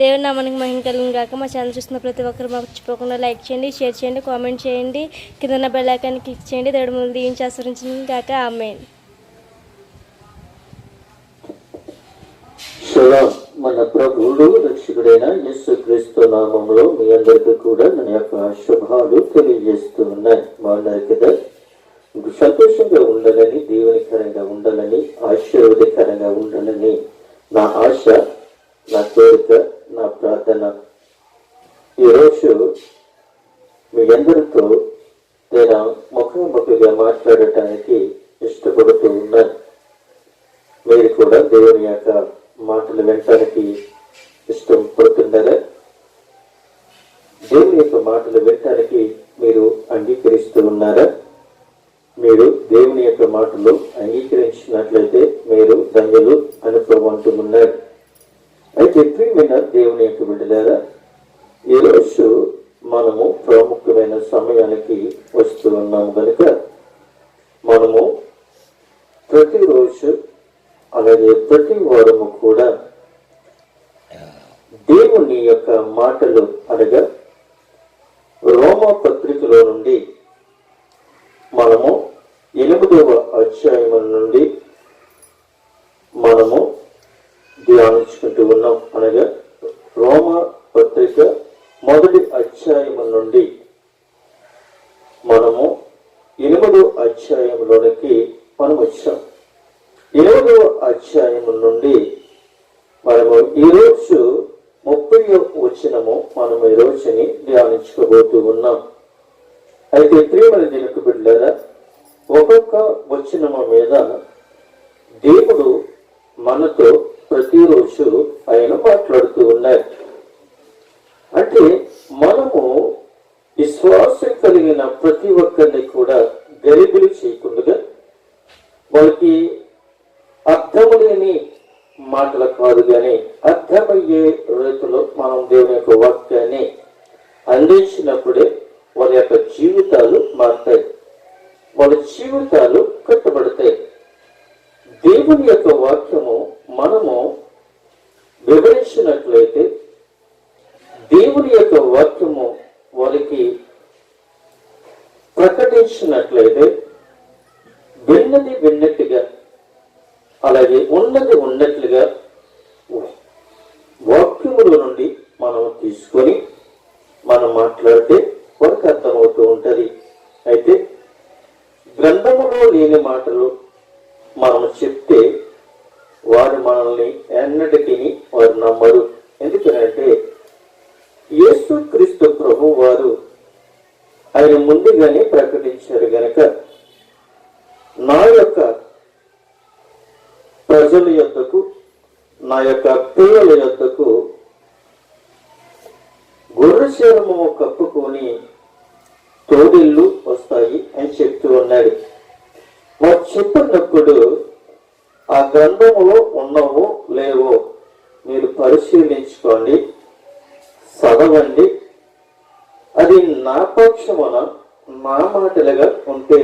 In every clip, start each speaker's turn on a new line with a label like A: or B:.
A: దేవుని నామానికి మహిమ కలుగును గాక. మా ఛానల్ చూస్తున్న ప్రతి ఒక్కరు మర్చిపోకుండా లైక్ చేయండి, షేర్ చేయండి, కామెంట్ చేయండి, కింద బెల్ ఐకాన్ క్లిక్ చేయండి. దేవుడి ముందు దీవించి ఆశీర్వదించును గాక. ఆమేన్.
B: మన ప్రభువుడు రక్షకుడైన యేసుక్రీస్తు నామములో మీ అందరికీ కూడా నా యొక్క శుభాలు తెలియజేస్తూ ఉన్నాయి. బాగున్నారు కదా? సంతోషంగా ఉండాలని, దీవెనకరంగా ఉండాలని, ఆశీర్వాదకరంగా ఉండాలని నా ఆశ, నా కోరిక, నా ప్రార్థన. ఈరోజు మీ అందరితో నేను ముఖాముఖిగా మాట్లాడటానికి ఇష్టపడుతూ ఉన్నాను. మీరు కూడా దేవుని యొక్క మాటలు వినటానికి ఇష్టపడుతున్నారా? దేవుని యొక్క మాటలు వినటానికి మీరు అంగీకరిస్తూ ఉన్నారా? మీరు దేవుని యొక్క మాటలు అంగీకరించినట్లయితే మీరు ధన్యులు అనుభవంతున్నారు. అయితే ప్రియమైన దేవుని యొక్క బిడ్డలారా, ఈరోజు మనము ప్రాముఖ్యమైన సమయానికి వస్తూ ఉన్నాము కనుక మనము ప్రతిరోజు అలాగే ప్రతి వారము కూడా దేవుని యొక్క మాటలు అనగా రోమా పత్రికలో నుండి మనము 8వ అధ్యాయం నుండి మనము ధ్యానించుకుంటూ ఉన్నాం. అనగా రోమా పత్రిక 1వ అధ్యాయం నుండి మనము 8వ అధ్యాయంలోనికి మనం వచ్చాం. 8వ అధ్యాయం నుండి మనము ఈరోజు 30వ వచనము మనం ఈ రోజుని ధ్యానించుకోబోతూ ఉన్నాం. అయితే ప్రియమైన దేవుని బిడ్డలారా, ఒక్కొక్క వచనము మీద దేవుడు మనతో ప్రతిరోజు ఆయన మాట్లాడుతూ ఉన్నారు. అంటే మనము విశ్వాసం కలిగిన ప్రతి ఒక్కరిని కూడా గరిబిలి చేయకుండా వాళ్ళకి అర్థము లేని మాటలు కాదు, కానీ అర్థమయ్యే రీతిలో మనం దేవుని యొక్క వాక్యాన్ని అందించినప్పుడే వాళ్ళ యొక్క జీవితాలు మారుతాయి, వాళ్ళ జీవితాలు కట్టుబడతాయి. దేవుని యొక్క వాక్యము మనము వివరించినట్లయితే, దేవుని యొక్క వాక్యము వాళ్ళకి ప్రకటించినట్లయితే విన్నది విన్నట్టుగా, అలాగే ఉన్నది ఉన్నట్లుగా వాక్యముల నుండి మనం తీసుకొని మనం మాట్లాడితే వారికి అర్థమవుతూ ఉంటుంది. అయితే గ్రంథములో లేని మాటలు మనం చెప్తే వారు మనల్ని ఎన్నటికీ వారు నమ్మరు. ఎందుకంటే యేసుక్రీస్తు ప్రభు వారు ఆయన ముందుగానే ప్రకటించారు గనక నా యొక్క ప్రజల యొద్దకు, నా యొక్క పిల్లల యొద్దకు గొర్రె శరము కప్పుకొని తోడిళ్ళు వస్తాయి అని చెప్తూ ఉన్నాడు. వారు చెప్పినప్పుడు ఆ గ్రంథములో ఉన్నవో లేవో మీరు పరిశీలించుకోండి, చదవండి. అది నా పక్షమున నా మాటలుగా ఉంటే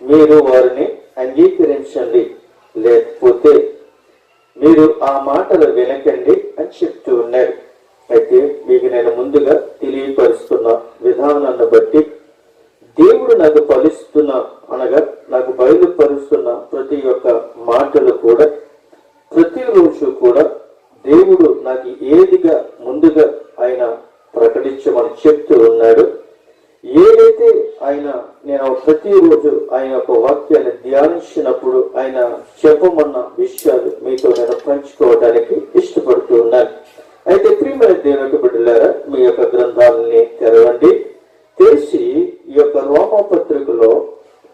B: మీరు వారిని అంగీకరించండి, లేకపోతే మీరు ఆ మాటలు వినకండి అని చెప్తూ ఉన్నారు. అయితే మీకు నేను ముందుగా తెలియపరుస్తున్న విధానాన్ని బట్టి దేవుడు నాకు ఫలిస్తున్న అనగా నాకు బయలుపరుస్తున్న ప్రతి ఒక్క మాటలు కూడా ప్రతిరోజు కూడా దేవుడు నాకు ఏదిగా ముందుగా ఆయన ప్రకటించమని చెప్తూ ఉన్నాడు. ఏదైతే ఆయన నేను ప్రతిరోజు ఆయన యొక్క వాక్యాన్ని ధ్యానించినప్పుడు ఆయన చెప్పమన్న విషయాలు మీతో నేను పంచుకోవడానికి ఇష్టపడుతూ ఉన్నాను. అయితే ప్రియమైన దేవుని బిడ్డలారా, మీ యొక్క గ్రంథాలని తెరవండి. తెలిసి ఈ యొక్క రోమా పత్రికలో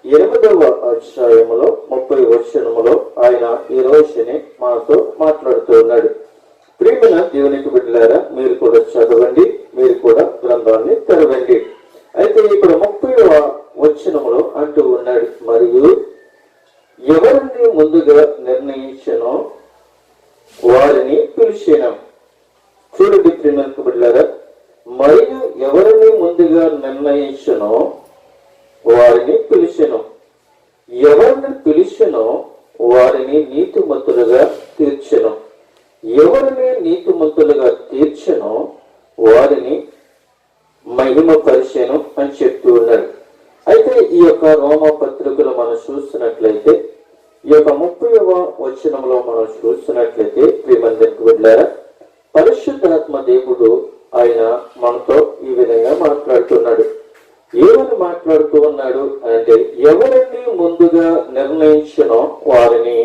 B: 8వ అధ్యాయములో 30వ వచనములో ఆయన ఈ రోజుని మనతో మాట్లాడుతూ ఉన్నాడు. ప్రియమైన దేవునికి బిడ్డలారా, మీరు కూడా చదవండి, మీరు కూడా గ్రంథాన్ని తెరవండి. అయితే ఇక్కడ 30వ వచనములో అంటూ ఉన్నాడు, మరియు ఎవరిని ముందుగా నిర్ణయించనో వారిని పిలిచినాం. చూడండి ప్రియమైన బిడ్డలారా, మరియు ఎవరిని ముందుగా నిర్ణయించనో వారిని పిలిచెను, ఎవరిని పిలిచెనో వారిని నీతిమంతులుగా తీర్చెను, ఎవరిని నీతిమంతులుగా తీర్చనో వారిని మహిమ పరిచయం అని చెప్తూ ఉన్నాడు. అయితే ఈ యొక్క రోమా పత్రికలో మనం చూస్తున్నట్లయితే ఈ యొక్క 30వ వచనంలో మనం చూస్తున్నట్లయితే ప్రియమందరికి వెళ్ళారా, పరిశుద్ధాత్మ దేవుడు ఆయన మనతో ఈ విధంగా మాట్లాడుతున్నాడు. ఏమని మాట్లాడుతూ ఉన్నాడు అంటే, ఎవరిని ముందుగా నిర్ణయించనో వారిని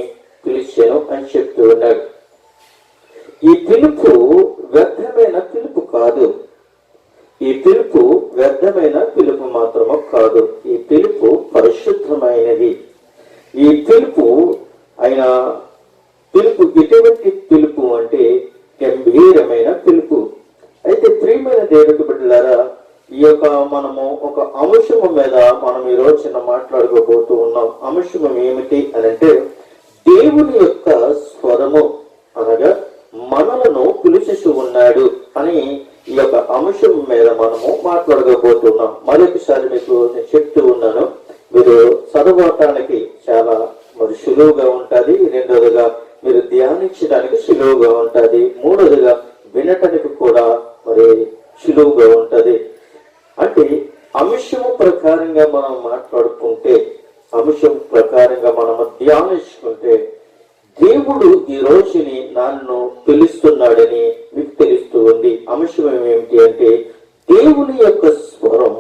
B: పిలిచాను అని చెప్తూ ఉన్నాడు. ఈ పిలుపు వ్యర్థమైన పిలుపు కాదు. ఈ పిలుపు వ్యర్థమైన పిలుపు మాత్రము కాదు. ఈ పిలుపు పరిశుద్ధమైనది. ఈ పిలుపు ఆయన పిలుపు ఎటువంటి పిలుపు అంటే గంభీరమైన పిలుపు. అయితే ప్రియమైన దేవుని బిడ్డలారా, ఈ యొక్క మనము ఒక అంశము మీద మనం ఈ రోజున మాట్లాడుకోబోతూ ఉన్నాం. అంశము ఏమిటి అని అంటే, దేవుని యొక్క స్వరము అనగా మనలను పిలుచుచూ ఉన్నాడు అని ఈ యొక్క అంశం మీద మనము మాట్లాడుకోబోతున్నాం. మరొకసారి మీకు నేను చెప్తూ ఉన్నాను, మీరు చదవటానికి చాలా మరి సులువుగా ఉంటుంది. రెండోదిగా మీరు ధ్యానించడానికి సులువుగా ఉంటుంది. మూడోదిగా వినటానికి కూడా మరి సులువుగా ఉంటది. అంటే అంశము ప్రకారంగా మనం మాట్లాడుకుంటే, అంశం ప్రకారంగా మనము ధ్యానించుకుంటే, దేవుడు ఈ రోజుని నన్ను పిలుస్తున్నాడని మీకు తెలుస్తూ ఉంది. అంశం ఏమిటి అంటే, దేవుని యొక్క స్వరం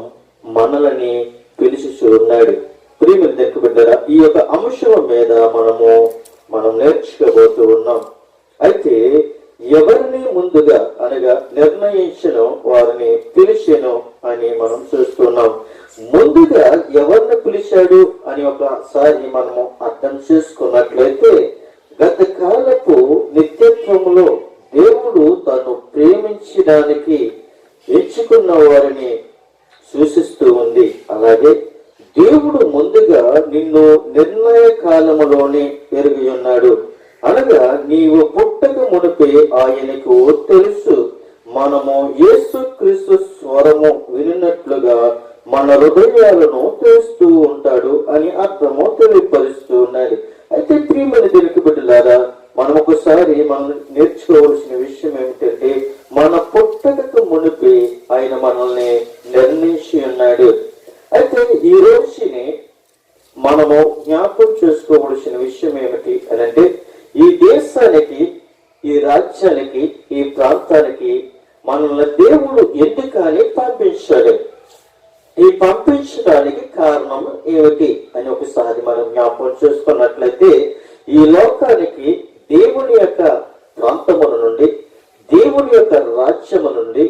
B: మనల్ని పిలుచుచూ ఉన్నాడు. ప్రియమైన దేవుని బిడ్డలారా, ఈ యొక్క అంశం మీద మనం నేర్చుకోబోతూ ఉన్నాం. అయితే ఎవరిని ముందుగా అనగా నిర్ణయించను వారిని పిలిచెను అని మనం చూస్తున్నాం. ముందుగా ఎవరిని పిలిచాడు అని ఒకసారి మనము అర్థం చేసుకున్నట్లయితే, గత కాలపు నిత్యత్వములో దేవుడు తను ప్రేమించడానికి ఎంచుకున్న వారిని సూచిస్తూ ఉంది. అలాగే దేవుడు ముందుగా నిన్ను నిర్ణయ కాలములోనే ఎరిగి ఉన్నాడు. అనగా నీవు పుట్టక మునిపే ఆయనకు తెలుసు. మనము యేసుక్రీస్తు స్వరము వినినట్లుగా మన హృదయాలను తెలుస్తూ ఉంటాడు అని అర్థము తెలియపరుస్తూ ఉన్నది. అయితే ప్రియమైన దేవుని బిడ్డలారా, మనం ఒకసారి మనం నేర్చుకోవాల్సిన విషయం ఏమిటంటే, మన పుట్టకకు మునిపే ఆయన మనల్ని నిర్ణయించి ఉన్నాడు. అయితే ఈ రోజుని మనము జ్ఞాపకం చేసుకోవలసిన విషయం ఏమిటి అని అంటే, ఈ దేశానికి, ఈ రాజ్యానికి, ఈ ప్రాంతానికి మనల్ని దేవుడు ఎందుకని పంపించాడు, ఈ పంపించడానికి కారణం ఏమిటి అని ఒకసారి మనం జ్ఞాపకం చేసుకున్నట్లయితే, ఈ లోకానికి దేవుని యొక్క ప్రాంతముల నుండి, దేవుని యొక్క రాజ్యము నుండి,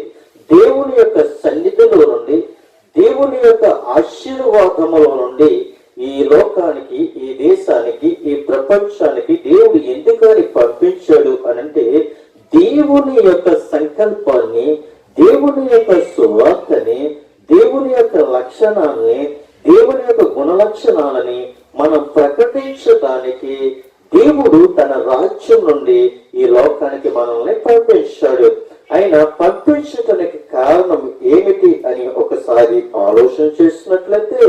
B: దేవుని యొక్క సన్నిధిలో నుండి, దేవుని యొక్క ఆశీర్వాదముల నుండి ఈ లోకానికి, ఈ దేశానికి, ఈ ప్రపంచానికి దేవుడు ఎందుకని పంపించాడు అనంటే, దేవుని యొక్క సంకల్పాన్ని, దేవుని యొక్క సువార్తని, దేవుని యొక్క లక్షణాన్ని, దేవుని యొక్క గుణలక్షణాలని మనం ప్రకటించడానికి దేవుడు తన రాజ్యం నుండి ఈ లోకానికి మనల్ని పంపించాడు. ఆయన పంపించడానికి కారణం ఏమిటి అని ఒకసారి ఆలోచన చేసినట్లయితే,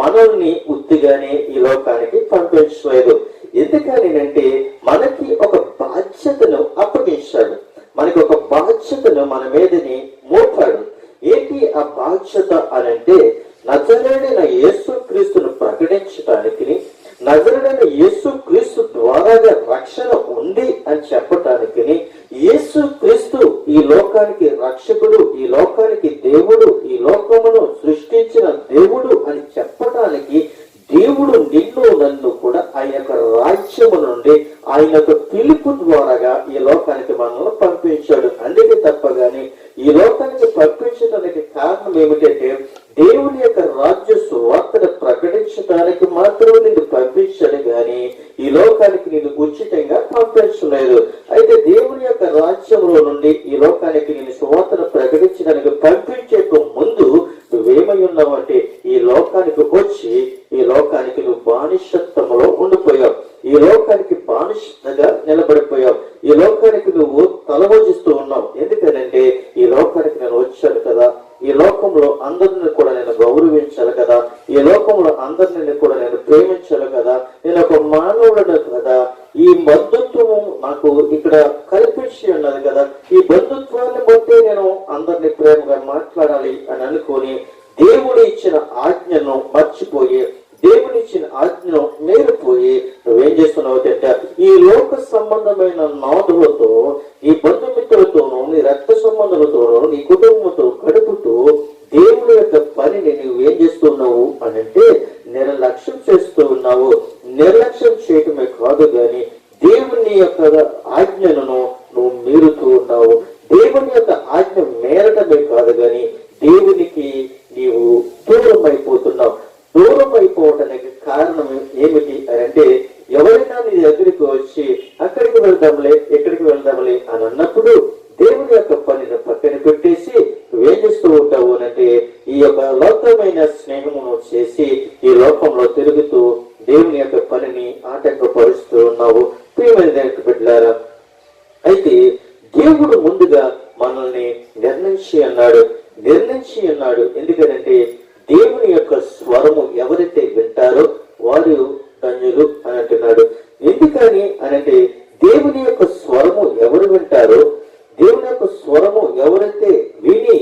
B: మనల్ని ఉత్తిగానే ఈ లోకానికి పంపించలేదు. ఎందుకని అంటే, మనకి ఒక బాధ్యతను అప్పగించాడు. మనకి ఒక బాధ్యతను మన మీదని మోపాడు. ఏంటి ఆ బాధ్యత అనంటే, నజరేయుడైన యేసుక్రీస్తును ప్రకటించడానికి, నజరేయుడైన యేసుక్రీస్తు ద్వారాగా రక్షణ ఉంది అని చెప్పటానికి, యేసుక్రీస్తు ఈ లోకానికి రక్షకుడు, ఈ లోకానికి దేవుడు, ఈ లోకమును సృష్టించిన దేవుడు అని చెప్పటానికి దేవుడు నిన్ను నన్ను కూడా ఆయన యొక్క రాజ్యము నుండి, ఆయన యొక్క పిలుపు ద్వారాగా ఈ లోకానికి మనల్ని పంపించాడు. అందుకే తప్పగాని ఈ లోకానికి పంపించడానికి కారణం ఏమిటంటే, దేవుని యొక్క రాజ్య సువార్తను ప్రకటించడానికి మాత్రమే నిన్ను పంపించాడు గాని ఈ లోకానికి నిన్ను ఉచితంగా పంపించలేదు. అయితే దేవుని యొక్క రాజ్యంలో నుండి ఈ లోకానికి నేను సువార్తను ప్రకటించడానికి పంపించేకు ముందు నువ్వేమై ఉన్నావంటే, ఈ లోకానికి వచ్చి ఈ లోకానికి నువ్వు బానిసత్వంలో ఉండిపోయావు. ఈ లోకానికి బానిసగా నిలబడిపోయావు. ఈ లోకానికి నువ్వు తలవోజిస్తూ ఉన్నావు. ఎందుకనంటే, ఈ లోకానికి నేను వచ్చాను కదా, ఈ లోకంలో అందరిని కూడా నేను గౌరవించాలి కదా, ఈ లోకంలో అందరిని కూడా నేను ప్రేమించాలి కదా, నేను ఒక మానవుడను కదా, ఈ బంధుత్వం నాకు ఇక్కడ కల్పించ వారిని ప్రేమగా మాట్లాడాలి అని అనుకొని దేవుడు ఇచ్చిన ఆజ్ఞను మర్చిపోయి, దేవుని ఇచ్చిన ఆజ్ఞను మేలుపోయి నువ్వేం చేస్తున్నావు అంటే ఈ లోక సంబంధమైన నాదులతో, ఈ బంధుమిత్రులతోనూ, నీ రక్త సంబంధులతోనూ, నీ కుటుంబంతో గడుపుతూ దేవుని యొక్క పనిని నువ్వేం చేస్తున్నావు అని అంటే నిర్లక్ష్యం చేస్తూ ఉన్నావు. నిర్లక్ష్యం చేయటమే కాదు గాని దేవుని యొక్క ఆజ్ఞను నువ్వు మీరుతూ ఉన్నావు. దేవుని యొక్క ఆజ్ఞ మేరటమే కాదు గాని దేవునికి నీవు దూరం అయిపోతున్నావు. దూరం అయిపోవటానికి కారణం ఏమిటి అని అంటే, ఎవరైనా నీ దగ్గరికి వచ్చి అక్కడికి వెళ్దాంలే, ఎక్కడికి వెళ్దాంలే అని అన్నప్పుడు దేవుని యొక్క పనిని పక్కన పెట్టేసి నువ్వేం చేస్తూ ఉంటావు అంటే ఈ యొక్క లోకమైన స్నేహమును చేసి ఈ లోకంలో తిరుగుతూ దేవుని యొక్క పనిని ఆటంకపరుస్తూ ఉన్నావు. ప్రియమైన దేవుని బిడ్డలారా, అయితే దేవుడు ముందుగా మనల్ని నిర్ణయించి అన్నాడు. ఎందుకంటే దేవుని యొక్క స్వరము ఎవరైతే వింటారో వారు ధన్యులు అని అంటున్నాడు. ఎందుకని అనంటే దేవుని యొక్క స్వరము ఎవరు వింటారో, దేవుని యొక్క స్వరము ఎవరైతే విని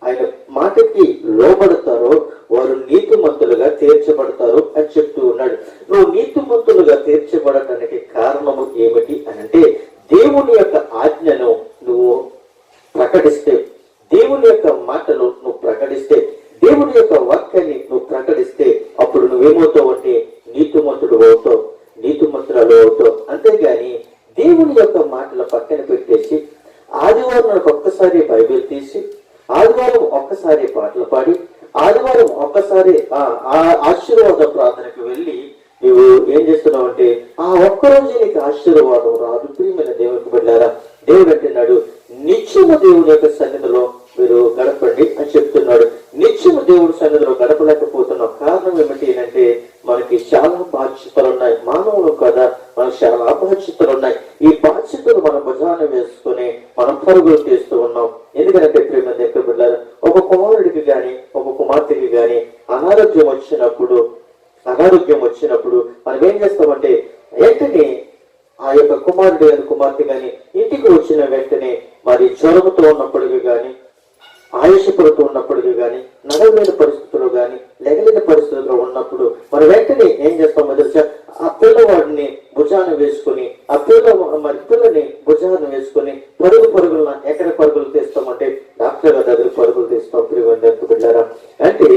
B: ఆయన మాటకి లోబడతారో వారు నీతిమంతులుగా తీర్చబడతారు అని చెప్తూ ఉన్నాడు. నువ్వు నీతిమంతులుగా తీర్చబడటానికి కారణము ఏమిటి అనంటే దేవుని యొక్క ఆజ్ఞను నువ్వు ప్రకటిస్తే, దేవుని యొక్క మాటలు నువ్వు ప్రకటిస్తే, దేవుని యొక్క వాక్యాన్ని నువ్వు ప్రకటిస్తే అప్పుడు నువ్వేమవుతావు అంటే నీతిమంతుడు అవుతావు, నీతిమంతురాలు అవుతావు. అంతేగాని దేవుని యొక్క మాటల పక్కన పెట్టేసి ఆదివారం ఒక్కసారి బైబిల్ తీసి, ఆదివారం ఒక్కసారి పాటలు పాడి, ఆదివారం ఒక్కసారి ఆశీర్వాద ప్రార్థనకు వెళ్ళి నువ్వు ఏం చేస్తున్నావు అంటే ఆ ఒక్కరోజు నీకు ఆశీర్వాదం రాదు. ప్రియమైన దేవునికి బిడ్డలారా, దేవుడు అంటున్నాడు నిత్యము దేవుని యొక్క సన్నిధిలో మీరు గడపండి అని చెప్తున్నాడు. నిత్యము దేవుడి సన్నిధిలో గడపలేకపోతున్నాం. కారణం ఏమిటి అంటే మనకి చాలా బాధ్యతలు ఉన్నాయి. మానవులు కదా, మనకు చాలా బాధ్యతలు ఉన్నాయి. ఈ బాధ్యతలు మన భుజాన వేసుకుని మనం పరుగులు తీస్తూ ఉన్నాం. ఎందుకంటే ప్రేమ దగ్గర బిడ్డారు, ఒక కుమారుడికి గాని ఒక కుమార్తెకి గాని అనారోగ్యం వచ్చినప్పుడు మనం ఏం చేస్తామంటే వెంటనే ఆ యొక్క కుమారుడు గాని కుమార్తె గాని ఇంటికి వచ్చిన వెంటనే మరి జ్వరముతో ఉన్నప్పటికీ గాని, ఆయుషపడుతూ ఉన్నప్పటికీ గాని, నడవలేని పరిస్థితుల్లో గాని, లెగలేని పరిస్థితుల్లో ఉన్నప్పుడు మనం వెంటనే ఏం చేస్తామో తెలుసా, ఆ పిల్లవాడిని భుజాన వేసుకుని, పిల్లని భుజాన వేసుకుని పరుగులను ఎక్కడ పరుగులు తీస్తామంటే డాక్టర్ గారి దగ్గర పరుగులు తీస్తాం. ప్రియమైన బిడ్డలారా, అంటే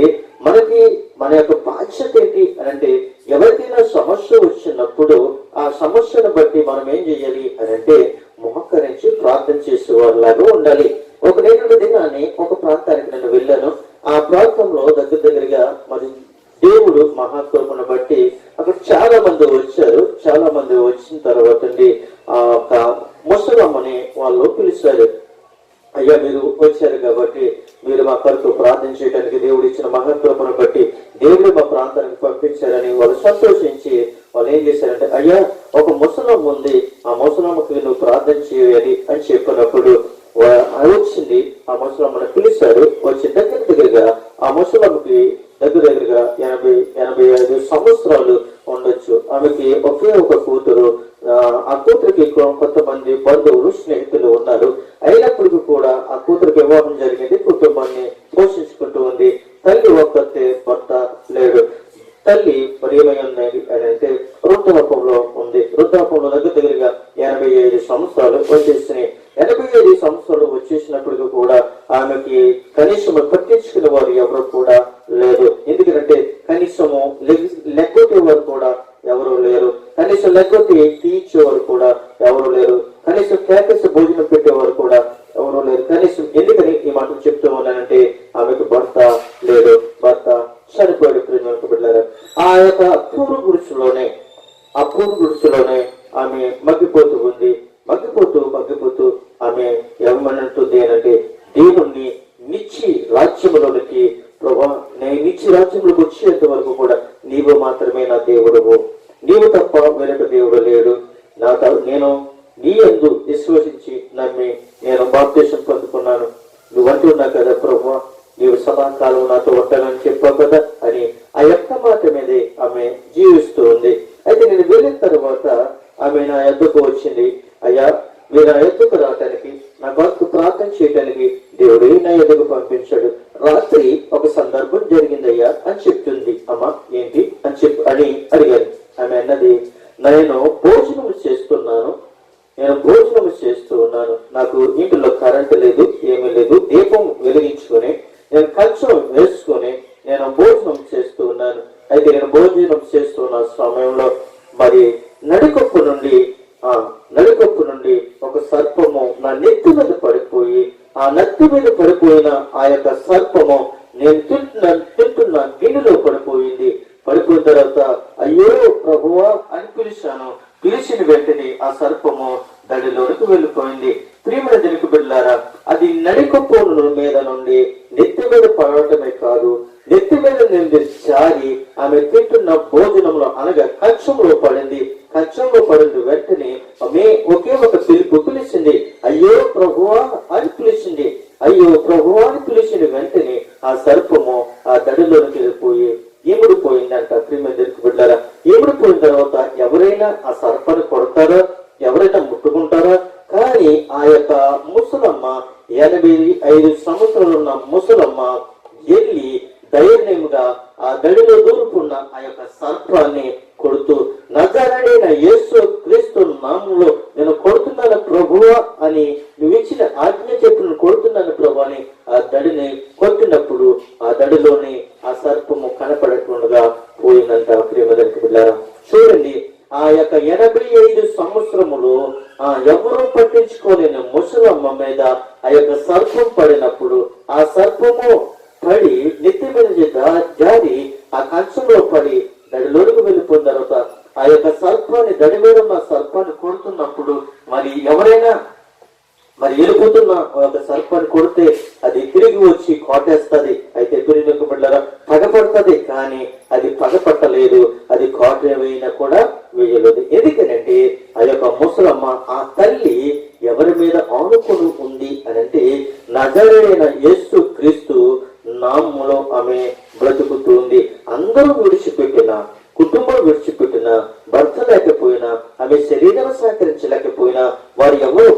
B: మనకి మన యొక్క బాధ్యత ఏంటి అని అంటే ఎవరికైనా సమస్య వచ్చినప్పుడు ఆ సమస్యను బట్టి మనం ఏం చేయాలి అని అంటే మోకరించి ప్రార్థన చేసేవారిలాగా ఉండాలి. ఒక దినాన్ని ఒక ప్రాంతానికి నేను వెళ్ళాను. ఆ ప్రాంతంలో దగ్గరగా మరి దేవుడు మహాకృపను బట్టి అక్కడ చాలా మంది వచ్చారు. చాలా మంది వచ్చిన తర్వాత ఆ ఒక ముసలమ్మని వాళ్ళు పిలిచారు. అయ్యా, మీరు వచ్చారు కాబట్టి మీరు మా కొరకు ప్రార్థన చేయడానికి దేవుడు ఇచ్చిన మహత్వమును బట్టి దేవుడు మా ప్రాంతానికి పంపించారని వాళ్ళు సంతోషించి వాళ్ళు ఏం చేశారంటే, అయ్యా ఒక ముసలమ్మ ఉంది, ఆ ముసలమ్మకి నువ్వు ప్రార్థన చేయాలి అని చెప్పినప్పుడు వచ్చింది. ఆ ముసలమ్మను పిలిచారు. వచ్చి దగ్గరగా ఆ ముసలమ్మకి దగ్గరగా 80-85 సంవత్సరాలు ఉండొచ్చు. ఆమెకి ఒకే ఒక కూతురు. ఆ కూతురికి కొంతమంది బంధువులు స్నేహితులు ఉన్నారు. అయినప్పటికీ కూడా ఆ కూతురికి వివాహం జరిగింది, కుటుంబాన్ని పోషించుకుంటూ ఉంది. తల్లి ఒక్కతే, భర్త లేడు. తల్లి మరి ఏమైంది అని అంటే వృద్ధాపంలో ఉంది. వృద్ధాపంలో దగ్గరగా 85 సంవత్సరాలు వచ్చేసినాయి. 85 సంవత్సరాలు వచ్చేసినప్పటికీ కూడా ఆమెకి కనీసం పట్టించుకునే వారు ఎవరు కూడా లేదు. ఎందుకంటే కనీసము లెగ్గొట్టేవారు కూడా ఎవరు లేరు. కనీసం లెగ్గొట్టి తీర్చేవారు కూడా ఎవరు లేరు. కనీసం కేకేసి భోజనం పెట్టేవారు కూడా ఎవరు లేరు. కనీసం ఎందుకని ఈ మాటలు చెప్తూ ఉన్నానంటే ఆమెకు భర్త లేడు. భర్త చనిపోయాడు. బిడ్డలారా, ఆ యొక్క పూర్వ గుడిసెలోనే ఆమె మగ్గిపోతూ ఉంది. మగ్గిపోతూ ఆమె ఏమనంటుంది అంటే దేవుణ్ణి నిచ్చి రాజ్యములోనికి, ప్రభా నేను నిచ్చి రాజ్యంలోకి వచ్చేంత వరకు కూడా నీవు మాత్రమే నా దేవుడువు, నీవు తప్ప వేరొక దేవుడు లేడు. నేను నీ యందు విశ్వసించి నమ్మి నేను బాప్తిసం పొందుకున్నాను. నువ్వు అంటున్నా కదా ప్రభా, నీవు సదాకాలం నాతో ఉంటానని చెప్పావు కదా అని ఆ యొక్క మాట మీదే ఆమె జీవిస్తూ ఉంది. అయితే నేను వెళ్ళిన తర్వాత ఆమె నా ఎద్దుకు వచ్చింది. అయ్యా, మీరు నా ఎద్దుకు రావటానికి, నా కొరకు ప్రార్థన చేయటానికి దేవుడు నా ఎదుగు పంపించాడు. రాత్రి ఒక సందర్భం జరిగిందయ్యా అని చెప్తుంది. అమ్మా ఏంటి అని అడిగాను. ఆమె అన్నది, నేను భోజనం చేస్తూ ఉన్నాను. నాకు ఇంటిలో కరెంటు లేదు, ఏమీ లేదు. దీపం వెలిగించుకొని నేను కంచం వేసుకొని నేను భోజనం చేస్తూ ఉన్నాను. అయితే నేను భోజనం చేస్తున్న సమయంలో మరి నడికప్పు నుండి ఒక సర్పము నా నెత్తి మీద పడిపోయి, ఆ నెత్తి మీద పడిపోయిన ఆ యొక్క సర్పము నేను తింటున్న గిన్నెలో పడిపోయింది. పడిపోయిన తర్వాత అయ్యో ప్రభువా అని పిలిచాను. పిలిచిన వెంటనే ఆ సర్పము దడిలోనికి వెళ్ళిపోయింది. ప్రియమైన దేవుని బిడ్డలారా, అది నడికప్పు మీద నుండి నెత్తి మీద పడటమే కాదు, నెత్తి మీద నుండి జారి ఆమె తింటున్న భోజనంలో అనగా కంచంలో పడింది. కంచంలో పడిన వెంటనే ఆమె ఒకే ఒక పిలిచింది, అయ్యో ప్రభువా అని పిలిచింది. అయ్యో ప్రభువా అని పిలిచిన వెంటనే ఆ సర్పము ఆ దడిలోనికి వెళ్ళిపోయి ఈముడిపోయిందంట. ప్రియమైన దేవుని బిడ్డలారా, ఈముడిపోయిన తర్వాత ఎవరైనా ఆ సర్పాన్ని కొడతారా, ఎవరైనా ముట్టుకుంటారా? కానీ ఆ యొక్క ముసలమ్మ, 85 సంవత్సరాలున్న ముసలమ్మ వెళ్ళి ధైర్యంగా ఆ దడిలో దూరుకున్న ఆ యొక్క సర్పాన్ని కొడుతూ, నజరేయుడైన యేసు క్రీస్తు నామములో నేను కొడుతున్నాను ప్రభువా అని, నువ్వు ఇచ్చిన ఆజ్ఞ చెప్పిన కొడుతున్నాను ప్రభు అని ఆ దడిని కొట్టినప్పుడు ఆ దడిలోని ఆ సర్పము కనపడకుండా పోయిందంట. ప్రియమైన బిడ్డలారా, చూడండి, ఆ యొక్క 85 సంవత్సరములు ఎవరూ పట్టించుకోలేని ముసలమ్మ మీద ఆ యొక్క సర్పం పడినప్పుడు, ఆ సర్పము పడి నెత్తి మీద జారి ఆ కంచంలో పడి దడిలోనికి వెళ్ళిపోయిన తర్వాత ఆ యొక్క సర్పాన్ని, దడి మీద ఉన్న సర్పాన్ని కొడుతున్నప్పుడు మరి ఎవరైనా వెళ్ళిపోతున్న ఒక సర్పాన్ని కొడితే అది తిరిగి వచ్చి కోటేస్తుంది. అయితే పిల్లలకు బిడ్డలారా, పగపడుతుంది, కానీ అది పగపట్టలేదు, అది కోట వేయినా కూడా వేయలేదు. ఎందుకనంటే ఆ యొక్క ముసలమ్మ, ఆ తల్లి ఎవరి మీద ఆనుకొని ఉంది అని అంటే నజరేయుడైన యేసు క్రీస్తు నామములో ఆమె బ్రతుకుతుంది. అందరూ విడిచిపెట్టిన, కుటుంబం విడిచిపెట్టిన, భర్త లేకపోయినా, ఆమె శరీరం సహకరించలేకపోయినా, వారు ఎవరు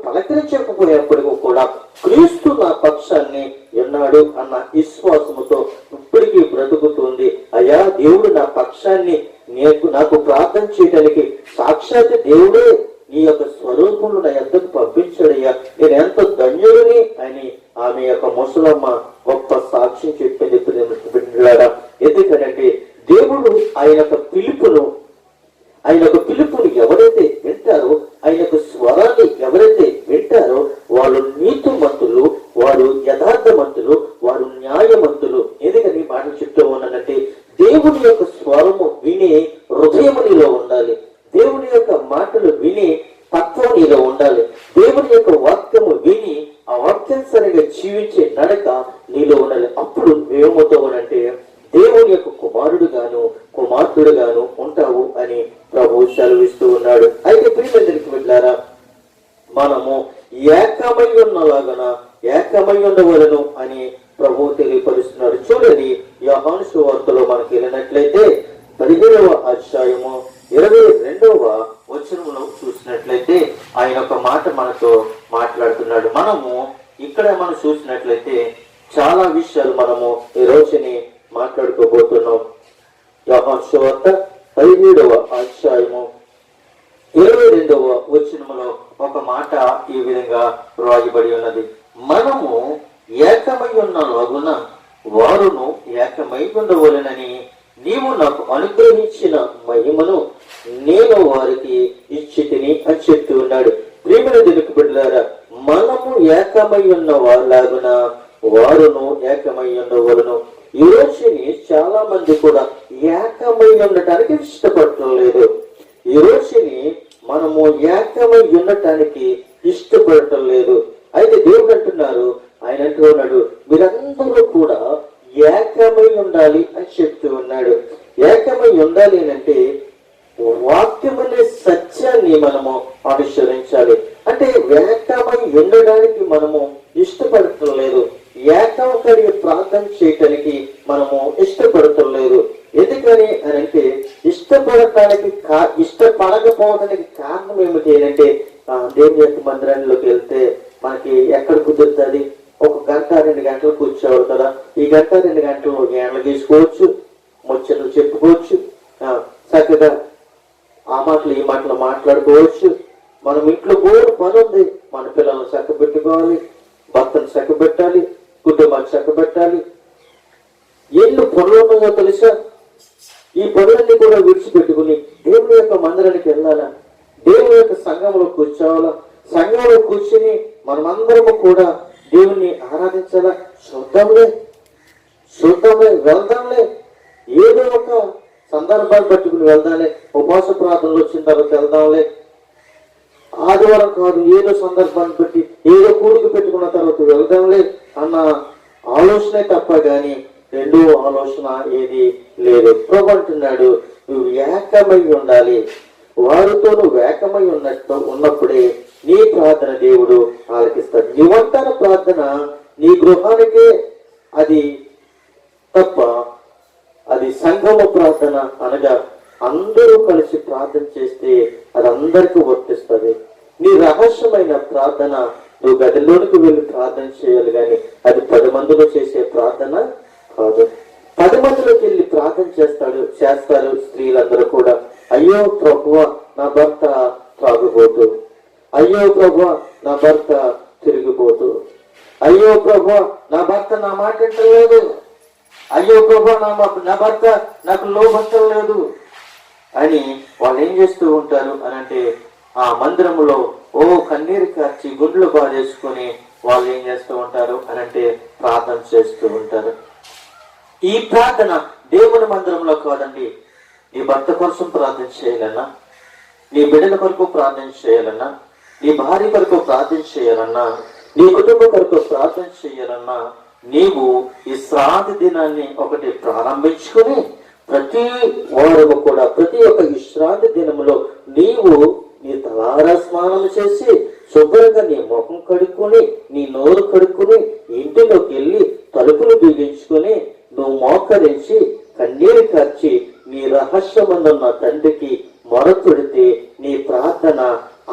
B: పలకరించకపోయినప్పటికీ కూడా క్రీస్తు నా పక్షాన్ని ఉన్నాడు అన్న విశ్వాసముతో ఇప్పటికీ బ్రతుకుతుంది. అయ్యా, దేవుడు నా పక్షాన్ని నాకు ప్రార్థన చేయడానికి సాక్షాత్ దేవుడే నీ యొక్క స్వరూపంలో నా ఎంతకు పంపించాడయ్యా, నేను ఎంత ధన్యుడిని అని ఆమె యొక్క ముసలమ్మ గొప్ప సాక్ష్యం చెప్పింది. బిడ్డలారా, ఎందుకంటే దేవుడు ఆయన యొక్క పిలుపును ఎవరైతే వింటారో, ఆయన యొక్క స్వరాన్ని ఎవరైతే వింటారో వాళ్ళు నీతిమంతులు, వారు యథార్థమంతులు, వారు న్యాయమంతులు. ఎందుకని మాటలు చెప్తూ ఉన్నానంటే, దేవుని యొక్క స్వరము వినే హృదయము నీలో ఉండాలి. దేవుని యొక్క మాటలు విని తత్వం నీలో ఉండాలి. దేవుని యొక్క వాక్యము విని ఆ వాక్యానుసారంగా జీవించే నడక నీలో ఉండాలి. అప్పుడు ఏమవుతావునంటే దేవుని యొక్క కుమార్తెడుగాను ఉంటావు అని ప్రభు సెలవిస్తూ ఉన్నాడు. అయితే ప్రియమందరికి వెళ్ళారా, మనము ఏకమై ఉన్నలాగన ఏకమై ఉండవలను అని ప్రభు తెలియపరుస్తున్నాడు. చూడండి, యోహాను సువార్తలో మనకి వెళ్ళినట్లయితే 17వ అధ్యాయము 22వ వచనములో చూసినట్లయితే ఆయన ఒక మాట మనతో మాట్లాడుతున్నాడు. ఇక్కడ మనం చూసినట్లయితే చాలా విషయాలు మనము ఈ రోజుని మాట్లాడుకోబోతున్నాం. యోహాను సువార్త 17వ అధ్యాయము 22వ వచనములో ఒక మాట ఈ విధంగా రాయబడి ఉన్నది. మనము ఏకమై ఉన్న లాగున వారును ఏకమై ఉండవలెనని నీవు నాకు అనుగ్రహించిన మహిమను నేను వారికి ఇచ్చితిని అని చెప్తూ ఉన్నాడు. ప్రియమైన దేవుని బిడ్డలారా, మనము ఏకమై ఉన్న వాళ్ళలాగున వారును ఏకమై ఉండవలను. ఈ రోజుని చాలా మంది కూడా ఏకమై ఉండటానికి ఇష్టపడటం లేదు. ఈ రోజుని మనము ఏకమై ఉండటానికి ఇష్టపడటం లేదు. అయితే దేవుడు అంటున్నారు, ఆయన అంటూ ఉన్నాడు, మీరందరూ కూడా ఏకమై ఉండాలి అని చెప్తూ ఉన్నాడు. ఏకమై ఉండాలి అంటే వాక్యం అనే సత్యాన్ని మనము అనుసరించాలి. అంటే ఏకమై ఉండడానికి మనము ఇష్టపడటం లేదు. ఏకం కలిగి ప్రార్థన చేయటానికి మనము ఇష్టపడటం లేదు. ఎందుకని అని అంటే ఇష్టపడకపోవడానికి కారణం ఏమిటి అంటే దేవుని యొక్క మందిరంలోకి వెళ్తే మనకి ఎక్కడ కుదురుతుంది? ఒక గంట 2 గంటలు కూర్చోవాలి కదా, ఈ గంట 2 గంటలు ఏళ్ళు తీసుకోవచ్చు, ముచ్చట్లు చెప్పుకోవచ్చు, చక్కగా ఆ మాటలు ఈ మాటలు మాట్లాడుకోవచ్చు. మనం ఇంట్లో బోరు పని ఉంది, మన పిల్లల్ని చక్కబెట్టుకోవాలి, భర్తను చక్కబెట్టాలి, కుటుంబాన్ని చక్కబెట్టాలి. ఎన్ని పనులు ఉన్నాయో తెలుసా? ఈ పనులన్నీ కూడా విడిచిపెట్టుకుని దేవుని యొక్క మందిరానికి వెళ్ళాలా, దేవుని యొక్క సంఘంలో కూర్చోవాలా, సంఘంలో కూర్చుని మనమందరము కూడా దేవుణ్ణి ఆరాధించాలా. చూద్దాంలే వెళ్దాంలే, ఏదో ఒక సందర్భాలు పట్టుకుని వెళ్దాంలే, ఉపవాస ప్రార్థనలు వచ్చిన తర్వాత వెళ్దాంలే, ఆదివారం కాదు ఏదో సందర్భాన్ని బట్టి ఏదో కూడుకు పెట్టుకున్న తర్వాత వెళ్దాంలే అన్న ఆలోచనే తప్ప గాని రెండో ఆలోచన ఏది లేదు. ప్రభు అంటున్నాడు, నువ్వు ఏకమై ఉండాలి, వారితో నువ్వు ఏకమై ఉన్నప్పుడే నీ ప్రార్థన దేవుడు ఆలకిస్తాడు. నీ వంతన ప్రార్థన నీ గృహానికే అది తప్ప, అది సంఘమ ప్రార్థన అనగా అందరూ కలిసి ప్రార్థన చేస్తే అది అందరికీ వర్తిస్తుంది. నీ రహస్యమైన ప్రార్థన నువ్వు గదిలోనికి వెళ్ళి ప్రార్థన చేయాలి, కానీ అది 10 మందిలో చేసే ప్రార్థన కాదు. 10 మందిలోకి వెళ్ళి ప్రార్థన చేస్తారు స్త్రీలందరూ కూడా. అయ్యో ప్రభువా నా భర్త త్రాగుబోతు, అయ్యో ప్రభువా నా భర్త తిరిగిపోతూ, అయ్యో ప్రభువా నా భర్త నా మాట వింటలేదు, అయ్యో ప్రభువా నా భర్త నాకు లోబట్టం లేదు అని వాళ్ళు ఏం చేస్తూ ఉంటారు అని అంటే, ఆ మందిరంలో కన్నీరు కార్చి గుండ్లు బాధేసుకొని వాళ్ళు ఏం చేస్తూ ఉంటారు అని అంటే ప్రార్థన చేస్తూ ఉంటారు. ఈ ప్రార్థన దేవుని మందిరంలో కాదండి. నీ భర్త కోసం ప్రార్థన చేయాలన్నా, నీ బిడ్డల కొరకు ప్రార్థన చేయాలన్నా, నీ భార్య కొరకు ప్రార్థన చేయాలన్నా, నీ కుటుంబం కొరకు ప్రార్థన చేయాలన్నా, నీవు ఈ శ్రాంతి దినాన్ని ఒకటి ప్రారంభించుకొని ప్రతి వారము కూడా ప్రతి ఒక్క విశ్రాంతి దినములో నీవు నీ తలారా స్నానం చేసి శుభ్రంగా నీ ముఖం కడుక్కొని నీ నోరు కడుక్కొని ఇంటిలోకి వెళ్ళి తలుపులు బిగించుకొని నువ్వు మోకరించి కన్నీరు కార్చి నీ రహస్యమందున్న తండ్రికి మొరపెడితే నీ ప్రార్థన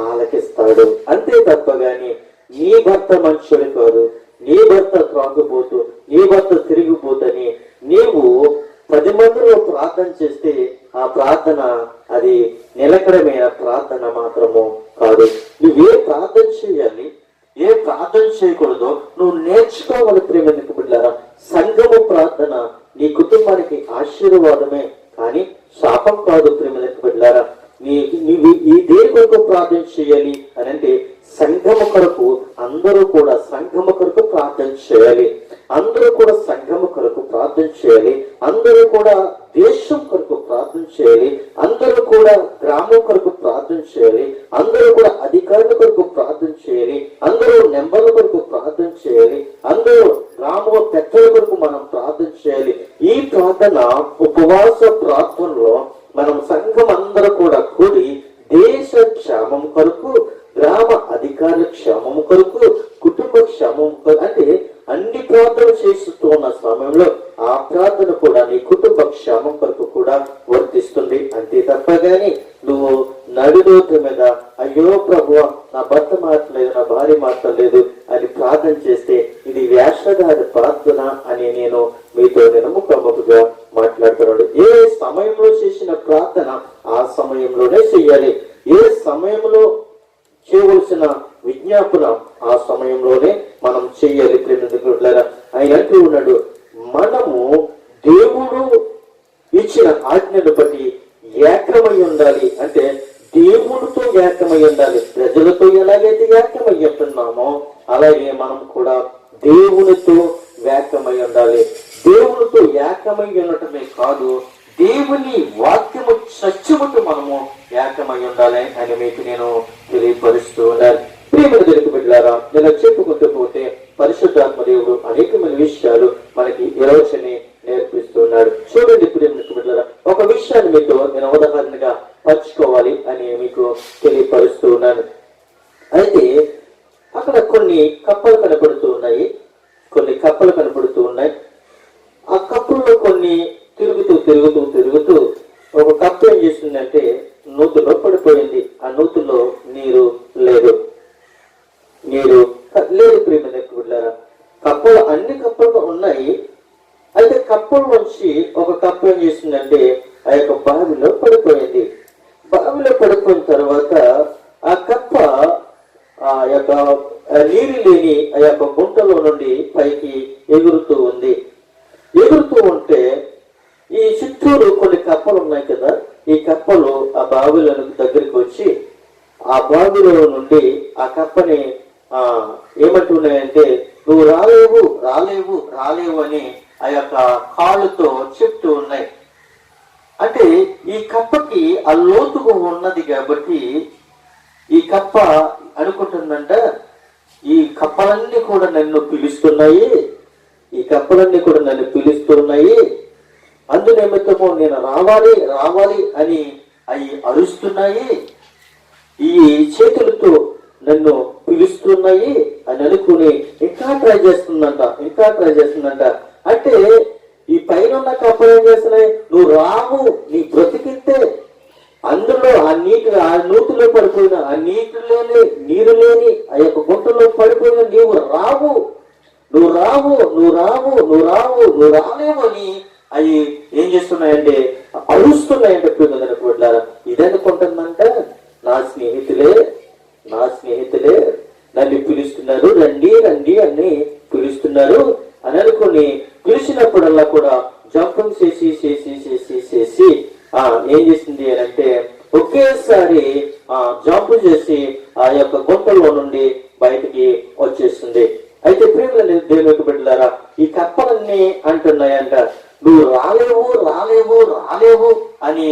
B: ఆలకిస్తాడు. అంతే తప్ప గాని నీ భర్త మనుషుడు కాదు, నీ భర్త త్రాగుబోతు, నీ భర్త తిరిగిపోతని నీవు 10 మందిలో ప్రార్థన చేస్తే ఆ ప్రార్థన అది నిలకడమైన ప్రార్థన మాత్రము కాదు. నువ్వే ప్రార్థన చేయాలి, ఏ ప్రార్థన చేయకూడదో నువ్వు నేర్చుకోవాలి. ప్రేమికు బిడ్డలారా, సంఘము ప్రార్థన నీ కుటుంబానికి ఆశీర్వాదమే కానీ శాపం కాదు. ప్రేమికు బిడ్డలారా, నీవు ఈ దేని కొరకు ప్రార్థన చేయాలి అని అంటే సంఘము కొరకు అందరూ కూడా సంఘము కొరకు ప్రార్థన చేయాలి, అందరూ కూడా సంఘము కొరకు ప్రార్థన చేయాలి, అందరూ కూడా దేశం కొరకు ప్రార్థన చేయాలి, అందరూ కూడా గ్రామం కొరకు ప్రార్థన చేయాలి, అందరూ కూడా అధికారుల కొరకు ప్రార్థన చేయాలి, అందరూ నెంబర్ల కొరకు ప్రార్థన చేయాలి, అందరూ గ్రామ పెద్దల కొరకు మనం ప్రార్థన చేయాలి. ఈ ప్రార్థన ఉపవాస ప్రార్థనలో మనం సంఘం అందరూ కూడా కూడి దేశ క్షేమం కొరకు, గ్రామ అధికారుల క్షేమం కొరకు, కుటుంబ క్షేమం కొరకు, అంటే అన్ని ప్రార్థనలు చేస్తూ ఉన్న సమయంలో ఆ ప్రార్థన కూడా నీ కుటుంబ క్షేమం కొరకు కూడా వర్తిస్తుంది. అంతే తప్ప గాని నువ్వు నడిరోడ్డు మీద అయ్యో ప్రభువా నా భర్త మాట్లాడలేదు, నా భార్య మాట్లాడలేదు అని ప్రార్థన చేస్తే ఇది వేషధారి ప్రార్థన అని నేను మీతో నినముఖముగా మాట్లాడుతున్నాడు. ఏ సమయంలో చేసిన ప్రార్థన ఆ సమయంలోనే చెయ్యాలి, ఏ సమయంలో చేయవలసిన విజ్ఞాపన ఆ సమయంలోనే మనం చెయ్యాలి. ప్రేమికులారా, ఆయన అంటూ ఉన్నాడు, మనము దేవుడు ఇచ్చిన ఆజ్ఞను బట్టి ఏకమై ఉండాలి. అంటే దేవుడితో ఏకమై ఉండాలి. ప్రజలతో ఎలాగైతే ఏకమై ఉంటున్నామో అలాగే మనం కూడా దేవునితో ఏకమై ఉండాలి. దేవునితో ఏకమై ఉండటమే కాదు, దేవుని వాక్యము సత్యముతో మనము ఏకమై ఉండాలి అని మీకు నేను తెలియపరుస్తూ ఉండాలి. ప్రియమైన దేవుని బిడ్డలారా, నేను చెప్పుకుంటూ పోతే పరిశుద్ధాత్మ దేవుడు అనేకమైన విషయాలు మనకి ఈ రోజుని నేర్పిస్తున్నాడు. చూడండి ప్రియమైన బిడ్డలారా, ఒక విషయాన్ని మీతో నేను ఉదాహరణగా పంచుకోవాలి అని మీకు తెలియపరుస్తూ ఉన్నాను. అయితే అక్కడ కొన్ని కప్పలు కనపడుతూ ఉన్నాయి, కొన్ని కప్పలు కనపడుతూ ఉన్నాయి. ఆ కప్పుల్లో కొన్ని తిరుగుతూ ఒక కప్పు ఏం చేసిందంటే నూతులో పడిపోయింది. ఆ నూతులో నీరు లేదు. ప్రియమైన బిడ్డలారా, కప్ప కప్పలు అన్ని కప్పలు ఉన్నాయి. అయితే కప్పల నుంచి ఒక కప్ప ఏం చేసిందంటే ఆ యొక్క బావిలో పడిపోయింది. బావిలో పడిపోయిన తర్వాత ఆ కప్ప ఆ యొక్క నీరు లేని ఆ యొక్క గుంటలో నుండి పైకి ఎగురుతూ ఉంది. ఎగురుతూ ఉంటే ఈ చుట్టూరు కొన్ని కప్పలు ఉన్నాయి కదా, ఈ కప్పలు ఆ బావిలో దగ్గరికి వచ్చి ఆ బావిలో నుండి ఆ కప్పని ఏమంటున్నాయంటే నువ్వు రాలేవు రాలేవు రాలేవు అని ఆ యొక్క కాళ్ళతో చెప్తూ ఉన్నాయి. అంటే ఈ కప్పకి ఆ లోతుగా ఉన్నది కాబట్టి ఈ కప్ప అనుకుంటుందంట, ఈ కప్పలన్నీ కూడా నన్ను పిలుస్తున్నాయి, ఈ కప్పలన్నీ కూడా నన్ను పిలుస్తున్నాయి, అందునిమిత్తము నేను రావాలి రావాలి అని అవి అరుస్తున్నాయి, ఈ చేతులతో నన్ను పిలుస్తున్నాయి అని అనుకుని ఇంకా ట్రై చేస్తుందంట. అంటే ఈ పైన ఉన్న కప్పలు ఏం చేస్తున్నాయి, నువ్వు రావు, నీ బ్రతికితే అందులో ఆ నూతిలో పడిపోయిన ఆ నీరు లేని ఆ యొక్క గుంటలో పడిపోయిన నీవు రావు, నువ్వు రావు, నువ్వు రావు, నువ్వు రావు, నువ్వు రాలేవు అని అవి ఏం చేస్తున్నాయంటే అరుస్తున్నాయంటే పిల్లలు. ఇదనుకుంటుందంట నా స్నేహితులే నన్ను పిలుస్తున్నారు, రండి రండి అని పిలుస్తున్నారు అని అనుకుని పిలిచినప్పుడల్లా కూడా జంపింగ్ చేసి ఏం చేసింది అని అంటే ఒకేసారి జంప్ చేసి ఆ యొక్క గుంటలో నుండి బయటికి వచ్చేస్తుంది. అయితే ప్రేమల దేవునికి బిడ్డలారా, ఈ కప్పలన్నీ అంటున్నాయంట నువ్వు రాలేవు రాలేవు రాలేవు అని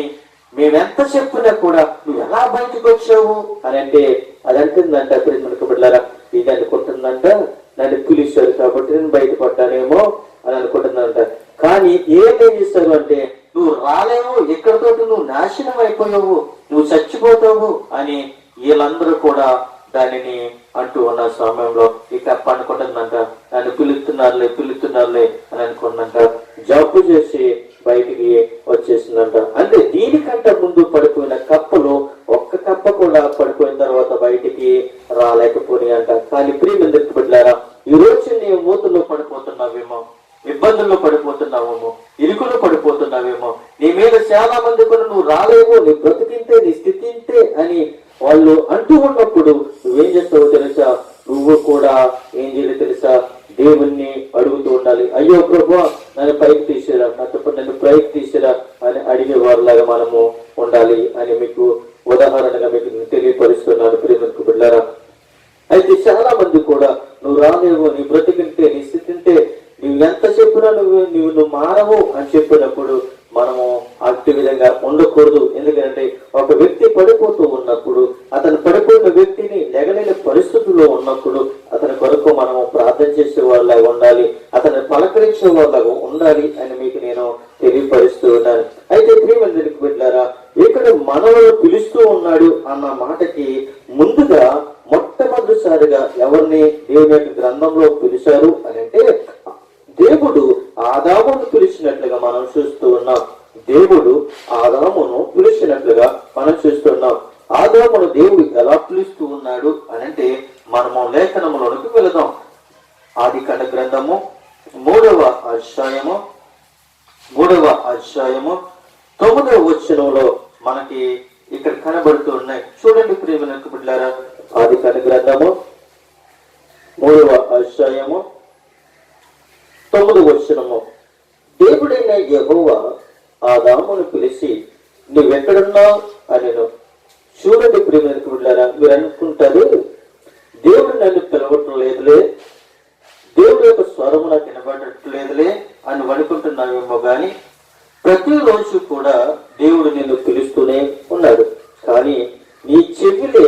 B: మేమెంత చెప్పినా కూడా నువ్వు ఎలా బయటకు వచ్చావు అని అంటే అది అంటుందంట. ప్రేమలకు బిడ్డలారా, ఇది అనుకుంటుందంట నన్ను పిలిచారు కాబట్టి నేను బయటపడ్డానేమో అని అనుకుంటుందంట. కానీ ఏం చేస్తారు అంటే నువ్వు రాలేవు, ఎక్కడితో నువ్వు నాశనం అయిపోయావు, నువ్వు చచ్చిపోతావు అని వీళ్ళందరూ కూడా దానిని అంటూ ఉన్న సమయంలో ఈ కప్ప అనుకుంటుందంట నన్ను పిలుస్తున్నారులే అని అనుకుందంట. జబ్బు చేసి బయటికి వచ్చేసిందంట. అంటే దీనికంటే ముందు పడిపోయిన కప్పలు ఒక్క కప్ప కూడా పడిపోయిన తర్వాత బయటికి రాలేకపోయి అంట. కానీ ప్రియమందరికి బిడ్డలారా, ఈ రోజు నీవు మూతుల్లో పడిపోతున్నావేమో, ఇబ్బందుల్లో పడిపోతున్నావేమో, ఇరుకులో పడిపోతున్నావేమో, నీ మీద చాలా మంది కూడా నువ్వు రాలేవు, నీ బ్రతికింతే, నీ స్థితి ఇంతే అని వాళ్ళు అంటూ ఉన్నప్పుడు నువ్వేం చేస్తావో తెలుసా, నువ్వు కూడా ఏం చేయాలి తెలుసా, దేవుణ్ణి అడుగుతూ ఉండాలి. అయ్యో ప్రభువా నన్ను పైకి తీసిరా, నన్ను పైకి తీసిరా అని అడిగే వారిలాగా మనము ఉండాలి అని మీకు ఉదాహరణగా మీకు తెలియపరుస్తున్నాను ప్రియమందరికి బిడ్డలారా. అయితే చాలా మంది కూడా నువ్వు రాలేవు, నీ బ్రతికింటే, నీ స్థితింటే, నువ్వు ఎంత చెప్పినా నువ్వు మారవు అని చెప్పినప్పుడు మనము అట్టి విధంగా ఉండకూడదు. ఎందుకంటే ఒక వ్యక్తి పడిపోతూ ఉన్నప్పుడు, అతను పడిపోయిన వ్యక్తిని లేగలేని పరిస్థితుల్లో ఉన్నప్పుడు అతని కొరకు మనము ప్రార్థన చేసే వాళ్ళలాగా ఉండాలి, అతన్ని పలకరించే వాళ్ళలాగా ఉండాలి అని మీకు నేను తెలియపరుస్తూ ఉన్నాను. అయితే ప్రియమందరికి బిడ్డలారా, ఇక్కడ మనవలు పిలుస్తూ ఉన్నాడు అన్న మాటకి ముందుగా మొట్టమొదటిసారిగా ఎవరిని దేవుని యొక్క గ్రంథంలో పిలిచారు అని అంటే దేవుడు ఆదామును పిలిచినట్లుగా మనం చూస్తూ ఉన్నాం. దేవుడు ఆదామును పిలిచినట్లుగా మనం చూస్తున్నాం. ఆదామును దేవుడు ఎలా పిలుస్తూ ఉన్నాడు అని అంటే మనము లేఖనములోనికి వెళదాం. ఆదికాండ గ్రంథము 3వ అధ్యాయము 9వ వచనంలో మనకి ఇక్కడ కనబడుతూ ఉన్నాయి. చూడండి ప్రియమైన బిడ్డలారా, ఆదికాండ గ్రంథము 3వ అధ్యాయము 9వ వచనము. దేవుడైన యెహోవా ఆదామును పిలిచి నువ్వెక్కడున్నావు అనెను. చూడండి ప్రియమైన బిడ్డలారా, మీరు అనుకుంటారు దేవుడు నన్ను పిలవటం లేదులే, దేవుడు యొక్క స్వరము నాకు వినబడట్లేదులే అని అనుకుంటున్నావేమో కానీ ప్రతిరోజు కూడా దేవుడు నిన్ను పిలుస్తూనే ఉన్నాడు. కానీ నీ చెవిలే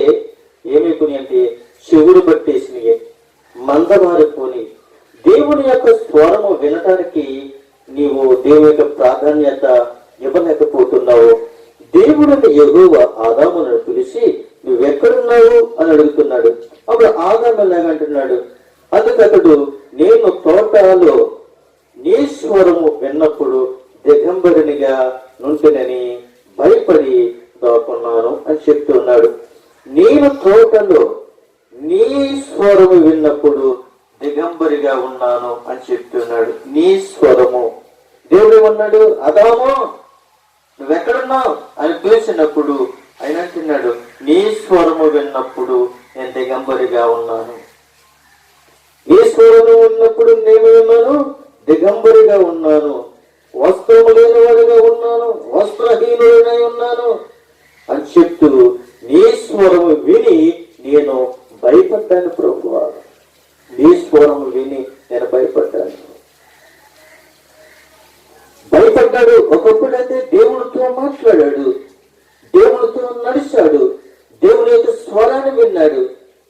B: ఏమైపోయి అంటే చెవుడు పట్టేసినవి, మందమారిపోని, దేవుని యొక్క స్వరము వినటానికి నీవు దేవుని యొక్క ప్రాధాన్యత ఇవ్వలేకపోతున్నావు. దేవుడిని యెహోవా ఆదామును పిలిచి నువ్వెక్కడున్నావు అని అడుగుతున్నాడు. అప్పుడు ఆదాము ఎలాగంటున్నాడు, అందుకతడు నేను తోటలో నీ స్వరము విన్నప్పుడు దిగంబరునిగా నుండినని భయపడి దాక్కున్నాను అని చెప్తున్నాడు. నేను తోటలో నీ స్వరము విన్నప్పుడు దిగంబరిగా ఉన్నాను అని చెప్తున్నాడు. నీ స్వరము, దేవుడు ఏమన్నాడు, అదాము నువ్వెక్కడున్నావు అని పిలిచినప్పుడు ఆయన అంటున్నాడు, నీ స్వరము విన్నప్పుడు నేను దిగంబరిగా ఉన్నాను. నీ స్వరము విన్నప్పుడు నేను ఉన్నాను, దిగంబరిగా ఉన్నాను, వస్త్రము లేనివాడిగా ఉన్నాను, వస్త్రహీనుడై ఉన్నాను అని చెప్తూ నీ స్వరము విని నేను భయపడ్డాను ప్రభువా, నీ స్వరము విని నేను భయపడ్డాను. భయపడ్డాడు. ఒకప్పుడైతే దేవునితో మాట్లాడాడు, దేవునితో నడిచాడు, దేవుని యొక్క స్వరాన్ని విన్నాడు,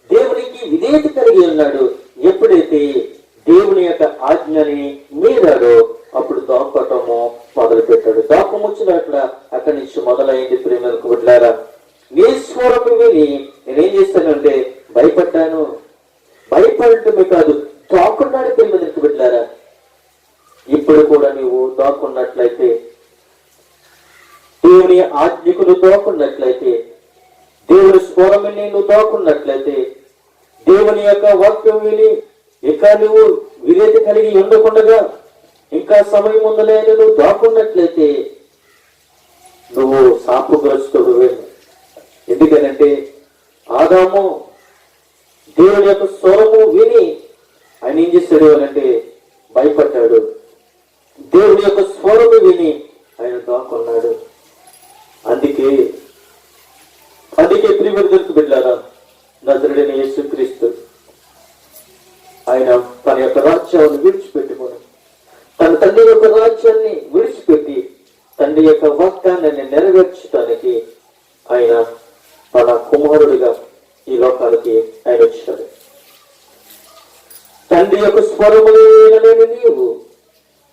B: దేవునికి విధేయత కలిగి ఉన్నాడు. ఎప్పుడైతే దేవుని యొక్క ఆజ్ఞని మీరాడో అప్పుడు దాక్కోవటము మొదలు పెట్టాడు. దాపం వచ్చినట్ల అక్కడి నుంచి మొదలైంది. ప్రేమలకు బిడ్డలారా, నీ స్వరం విని నేనేం చేస్తానంటే భయపడ్డాను. భయపడటమే కాదు, దాక్కున్నాడు. ప్రేమలకు బిడ్డలారా, ఇప్పుడు కూడా నీవు దాక్కున్నట్లయితే, దేవుని ఆజ్ఞకులు దాక్కున్నట్లయితే, దేవుని స్వరం విని నువ్వు దాక్కున్నట్లయితే, దేవుని యొక్క వాక్యం విని ఇక నువ్వు విధేయత కలిగి ఉండకుండా ఇంకా సమయం ఉందలే నువ్వు దాక్కున్నట్లయితే నువ్వు శాపగ్రస్తుడు. ఎందుకనంటే ఆదాము దేవుని యొక్క స్వరము విని ఆయన ఏం చేశాడు అనంటే భయపడ్డాడు. దేవుని యొక్క స్వరము విని ఆయన దాక్కున్నాడు. అందుకే ప్రియమైన బిడ్డలారా, నజరుడైన యేసుక్రీస్తు ఆయన తన యొక్క రాజ్యాన్ని విడిచిపెట్టుకొని, తన తండ్రి యొక్క రాజ్యాన్ని విడిచిపెట్టి తండ్రి యొక్క వాగ్దాన్ని నెరవేర్చడానికి ఆయన తన కుమారుడిగా ఈ లోకాలకి ఆయన వచ్చాడు. తండ్రి యొక్క స్వరము వినలేని నీవు,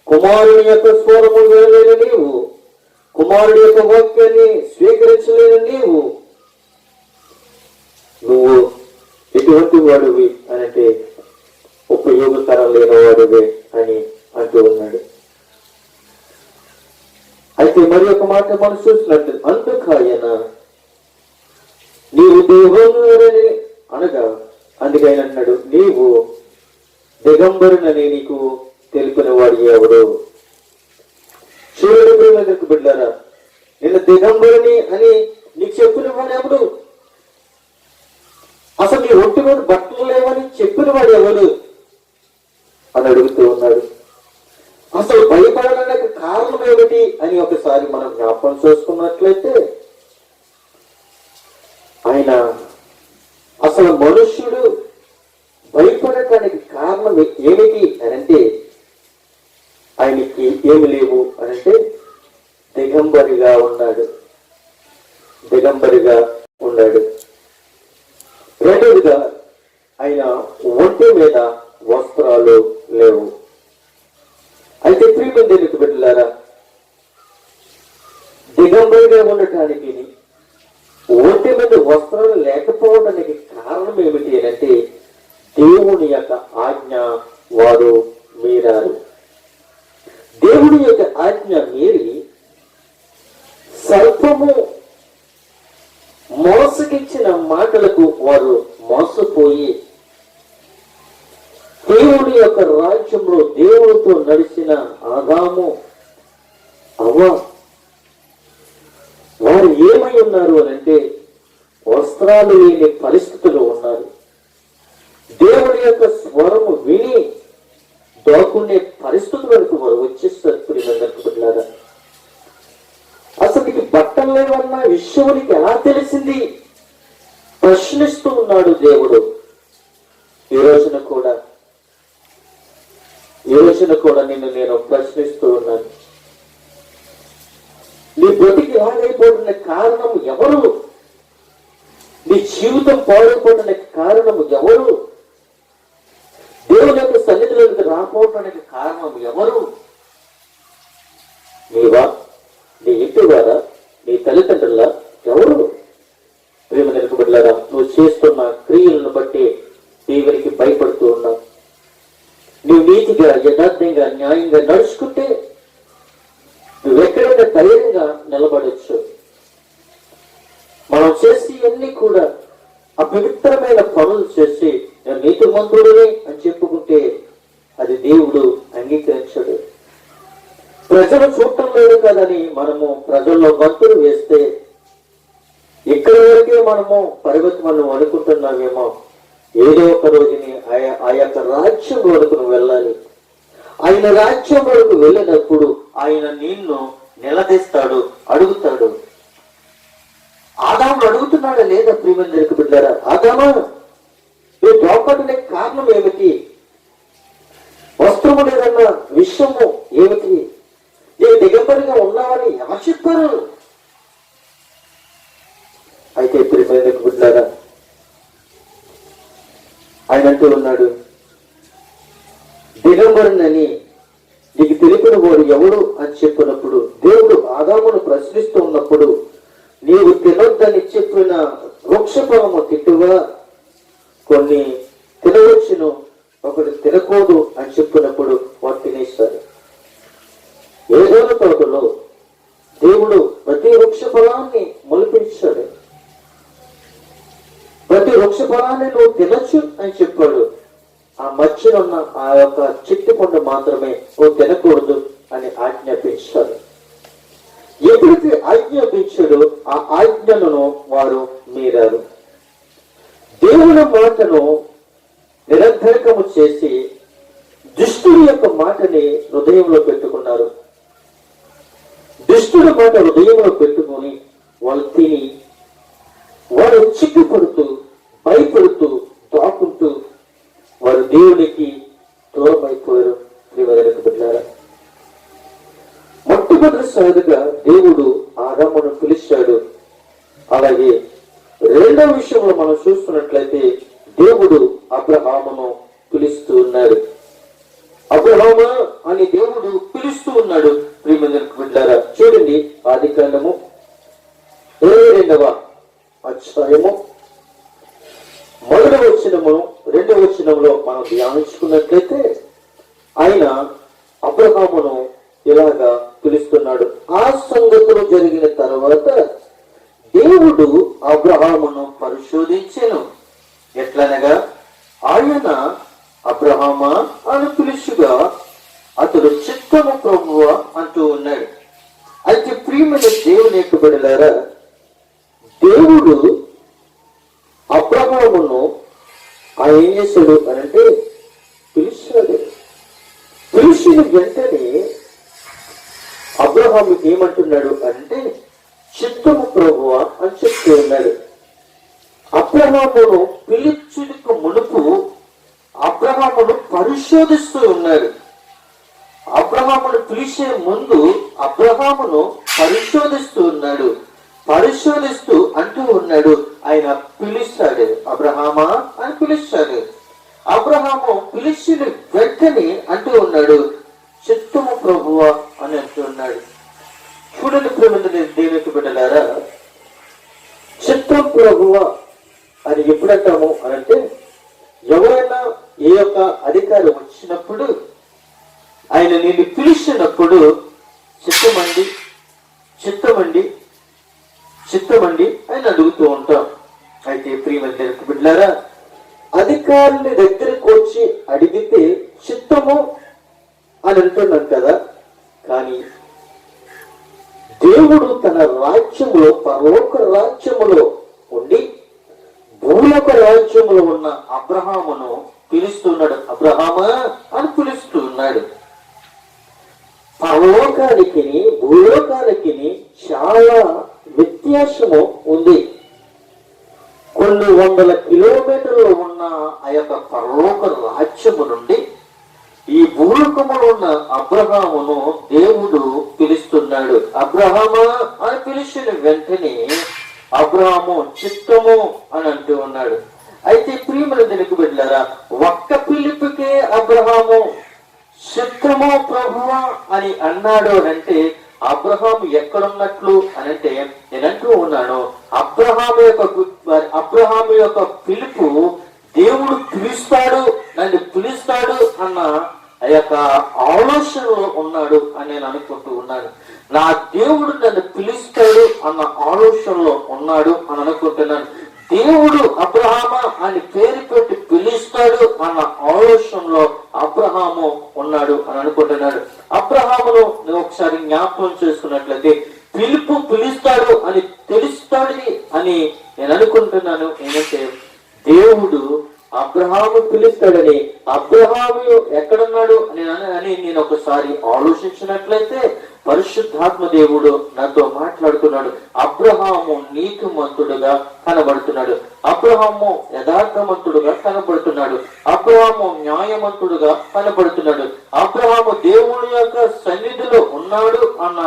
B: కుమారుని యొక్క స్వరము వినలేని నీవు, కుమారుడి యొక్క వాక్యాన్ని స్వీకరించలేని నీవు, నువ్వు ఎటువంటి వాడివి అనంటే ఉపయోగకరం లేని వాడివే అని అంటూ ఉన్నాడు. అయితే మరి ఒక మాట మనం చూసినట్టు, అందుకాయన నీవు దేవుని అనగా అందుకైనా అన్నాడు, నీవు దిగంబరునని నీకు తెలిపిన వాడి ఎవడు? చూడు ప్రేమకు బిడ్డారా, నేను దిగంబరుని అని నీకు చెప్పిన వాడు ఎవడు? అసలు నీ ఒంటి మీద బట్టలు లేవని చెప్పిన వాడు ఎవడు అని అడుగుతూ ఉన్నాడు. అసలు భయపడడానికి కారణం ఏమిటి అని ఒకసారి మనం జ్ఞాపకం చేసుకున్నట్లయితే, ఆయన అసలు మనుష్యుడు భయపడటానికి కారణం ఏమిటి అనంటే ఆయనకి ఏమి లేవు అనంటే దిగంబరిగా ఉన్నాడు. రెండవదిగా ఆయన ఒంటి మీద వస్త్రాలు లేవు. అయితే ప్రియమైన బిడ్డలారా, దిగంబరిగా ఉండటానికి ఒంటి మీద వస్త్రాలు లేకపోవడానికి కారణం ఏమిటి అంటే దేవుని యొక్క ఆజ్ఞ వారు మీరారు. దేవుని యొక్క ఆజ్ఞ మీరి సర్పము మోసగించిన మాటలకు వారు మోసపోయి దేవుని యొక్క రాజ్యంలో దేవుడితో నడిచిన ఆదాము అవ్వ వారు ఏమై ఉన్నారు అనంటే వస్త్రాలు లేని పరిస్థితులు ఉన్నారు. దేవుడి యొక్క స్వరము విని దాక్కునే పరిస్థితుల వరకు వారు వచ్చేస్తారు. ప్రియమైన అసలు నీకు బట్టలు లేవన్న విషయం నీకు ఎలా తెలిసింది ప్రశ్నిస్తూ ఉన్నాడు దేవుడు. ఈ రోజున కూడా నిన్ను నేను ప్రశ్నిస్తూ ఉన్నాను. నీ బ్రతికి ఎలాగైపోవడానికి కారణం ఎవరు? నీ జీవితం పాడైపోవడానికి కారణం ఎవరు? దేవుని యొక్క సన్నిధిలోకి రాకపోవడానికి కారణం ఎవరు? నీవా, నీ ఇంటి వారా, నీ తల్లిదండ్రుల, ఎవరు? ప్రేమ నిలకబడ్డారా, నువ్వు చేస్తున్న క్రియలను బట్టి దేవునికి భయపడుతూ ఉన్నావు. నువ్వు నీతిగా, యథార్థంగా, న్యాయంగా నడుచుకుంటే నువ్వెక్కడైనా ధైర్యంగా నిలబడచ్చు. మనం చేసి అన్ని కూడా అపవిత్రమైన పనులు చేసి నీతిమంతుడిని అని చెప్పుకుంటే అది దేవుడు అంగీకరించడు. ప్రజలు చూడటం లేదు కదని మనము ప్రజల్లో గంతులు వేస్తే ఇక్కడి వరకే మనము పరిమితం అనుకుంటున్నామేమో. ఏదో ఒక రోజుని ఆ యొక్క రాజ్యం వరకు నువ్వు వెళ్ళాలి. ఆయన రాజ్యం వరకు వెళ్ళినప్పుడు ఆయన నిన్ను నిలదీస్తాడు, అడుగుతాడు. ఆదాము అడుగుతున్నాడా లేదా ప్రియమందరికి బిడ్డారా? ఆదామా, ఈ దోపడానికి కారణం ఏమిటి? వస్త్రము లేదన్న విషయము ఏమిటి? ఏ దిగంబరిగా ఉన్నావని ఎవరు చెప్పారు? అయితే ప్రియమందరికి బిడ్డారా, ఆయన అంటూ ఉన్నాడు, దిగంబరునని నీకు తెలిపిన వాడు ఎవడు అని చెప్పినప్పుడు, దేవుడు ఆదామును ప్రశ్నిస్తూ ఉన్నప్పుడు, నీవు తినొద్దని చెప్పిన వృక్షఫలము తిట్టుగా కొన్ని తినవచ్చును, ఒకటి తినకూడదు అని చెప్పినప్పుడు వాడు తినేస్తారు. ఏదో తోటలో దేవుడు ప్రతి వృక్ష ఫలాన్ని మొలిపించాడు. ప్రతి వృక్ష ఫలాన్ని నువ్వు తినొచ్చు అని చెప్పాడు. ఆ మధ్యలో ఉన్న ఆ యొక్క చెట్టు పండు మాత్రమే నువ్వు తినకూడదు అని ఆజ్ఞాపించాడు. ఎప్పుడైతే ఆజ్ఞాపించాడో ఆ ఆజ్ఞలను వారు మీరారు. దేవుని మాటను నిరంతరకము చేసి దుష్టుడి యొక్క మాటని హృదయంలో పెట్టుకున్నారు. దుష్టుడి మాట హృదయంలో పెట్టుకొని వాళ్ళు తిని వారు చిక్కుపడుతూ భయపడుతూ దాక్కుంటూ వారు దేవునికి దూరం అయిపోయారు. ప్రియమైన బిడ్డలారా, మొట్టమొదటిసారిగా దేవుడు ఆదామును పిలిచాడు. అలాగే రెండవ విషయంలో మనం చూస్తున్నట్లయితే దేవుడు అబ్రహామును పిలుస్తూ ఉన్నాడు. అబ్రహామా అని దేవుడు పిలుస్తూ ఉన్నాడు. ప్రియమైన బిడ్డలారా, చూడండి ఆదికాండము 22వ అధ్యాయము 1వ వచనము 2వ వచనంలో మనం ధ్యానించుకున్నట్లయితే ఆయన అబ్రహామును ఇలాగా పిలుస్తున్నాడు. ఆ సంగతులు జరిగిన తర్వాత దేవుడు అబ్రహామును పరిశోధించెను. ఎట్లనగా ఆయన అబ్రహామా అని పిలుచుగా అతడు చిత్తము ప్రభువా అంటూ ఉన్నాడు. అయితే ప్రియమైన దేవుని యొక్క బిడ్డలారా, దేవుడు అబ్రహామును ఆయన ఏం చేశాడు అని అంటే పిలిచాడు. పిలిచిన వెంటనే అబ్రహాముకి ఏమంటున్నాడు అంటే చిత్తము ప్రభువా అని చెప్తూ ఉన్నాడు. అబ్రహామును పిలిచుటకు మునుపు అబ్రహామును పరిశోధిస్తూ ఉన్నాడు. అబ్రహామును పిలిచే ముందు అబ్రహామును పరిశోధిస్తూ ఉన్నాడు. పరిశోధిస్తూ అంటూ ఉన్నాడు, ఆయన పిలుస్తాడు, అబ్రహామా అని పిలుస్తాడు. అబ్రహాము పిలిచిన వెంటనే అంటూ ఉన్నాడు, చిత్తము ప్రభువా అని అంటూ ఉన్నాడు. చూడండి ప్రేమందుని దేవునికి బిడ్డలారా, చిత్తం ప్రభువా అని ఎప్పుడంటాము అనంటే, ఎవరైనా ఏ యొక్క అధికారం వచ్చినప్పుడు ఆయన నిన్ను పిలిచినప్పుడు చిత్తమండి చిత్తమండి చిత్తమండి అని అడుగుతూ ఉంటాం. అయితే ప్రియమైన బిడ్డలారా, అధికారుల దగ్గరకు వచ్చి అడిగితే చిత్తము అని అంటున్నాం కదా. కానీ దేవుడు తన రాజ్యములో, పరలోక రాజ్యములో ఉండి భూలోక రాజ్యములో ఉన్న అబ్రహామును పిలుస్తున్నాడు. అబ్రహామా అని పిలుస్తూ ఉన్నాడు. పరలోకానికి భూలోకానికి చాలా వ్యత్యాసము ఉంది. కొన్ని వందల కిలోమీటర్లు ఉన్న ఆ యొక్క పరలోక రాజ్యము నుండి ఈ భూలోకములో ఉన్న అబ్రహామును దేవుడు పిలుస్తున్నాడు. అబ్రహామా అని పిలిచిన వెంటనే అబ్రహాము చిత్తము అని అంటూ ఉన్నాడు. అయితే ప్రియమైన దీనికి బిడ్డలారా, ఒక్క పిలుపుకే అబ్రహాము చిత్తము ప్రభువా అని అన్నాడు అంటే అబ్రహాము ఎక్కడున్నట్లు అనంటే, నేనంటూ ఉన్నాను, అబ్రహాము యొక్క పిలుపు దేవుడు పిలుస్తాడు, నన్ను పిలుస్తాడు అన్న ఆ యొక్క ఆలోచనలో ఉన్నాడు అని నేను అనుకుంటూ ఉన్నాను. నా దేవుడు నన్ను పిలుస్తాడు అన్న ఆలోచనలో ఉన్నాడు అని అనుకుంటున్నాను. దేవుడు అబ్రహామా అని పేరు పెట్టి పిలుస్తాడు అన్న ఆలోచనలో అబ్రహాము ఉన్నాడు అని అనుకుంటున్నాడు. అబ్రహామును నువ్వు ఒకసారి జ్ఞాపకం చేసుకున్నట్లయితే పిలుస్తాడు అని తెలుస్తాడు అని నేను అనుకుంటున్నాను. ఏంటంటే దేవుడు అబ్రహాము పిలుస్తాడని అబ్రహాము ఎక్కడున్నాడు అని నేను ఒకసారి ఆలోచించినట్లయితే పరిశుద్ధాత్మ దేవుడు నాతో మాట్లాడుతున్నాడు. అబ్రహాము నీతిమంతుడుగా కనబడుతున్నాడు, అబ్రహాము యథార్థవంతుడుగా కనబడుతున్నాడు, అబ్రహాము న్యాయవంతుడుగా కనబడుతున్నాడు, అబ్రహాము దేవుని యొక్క సన్నిధిలో ఉన్నాడు అన్న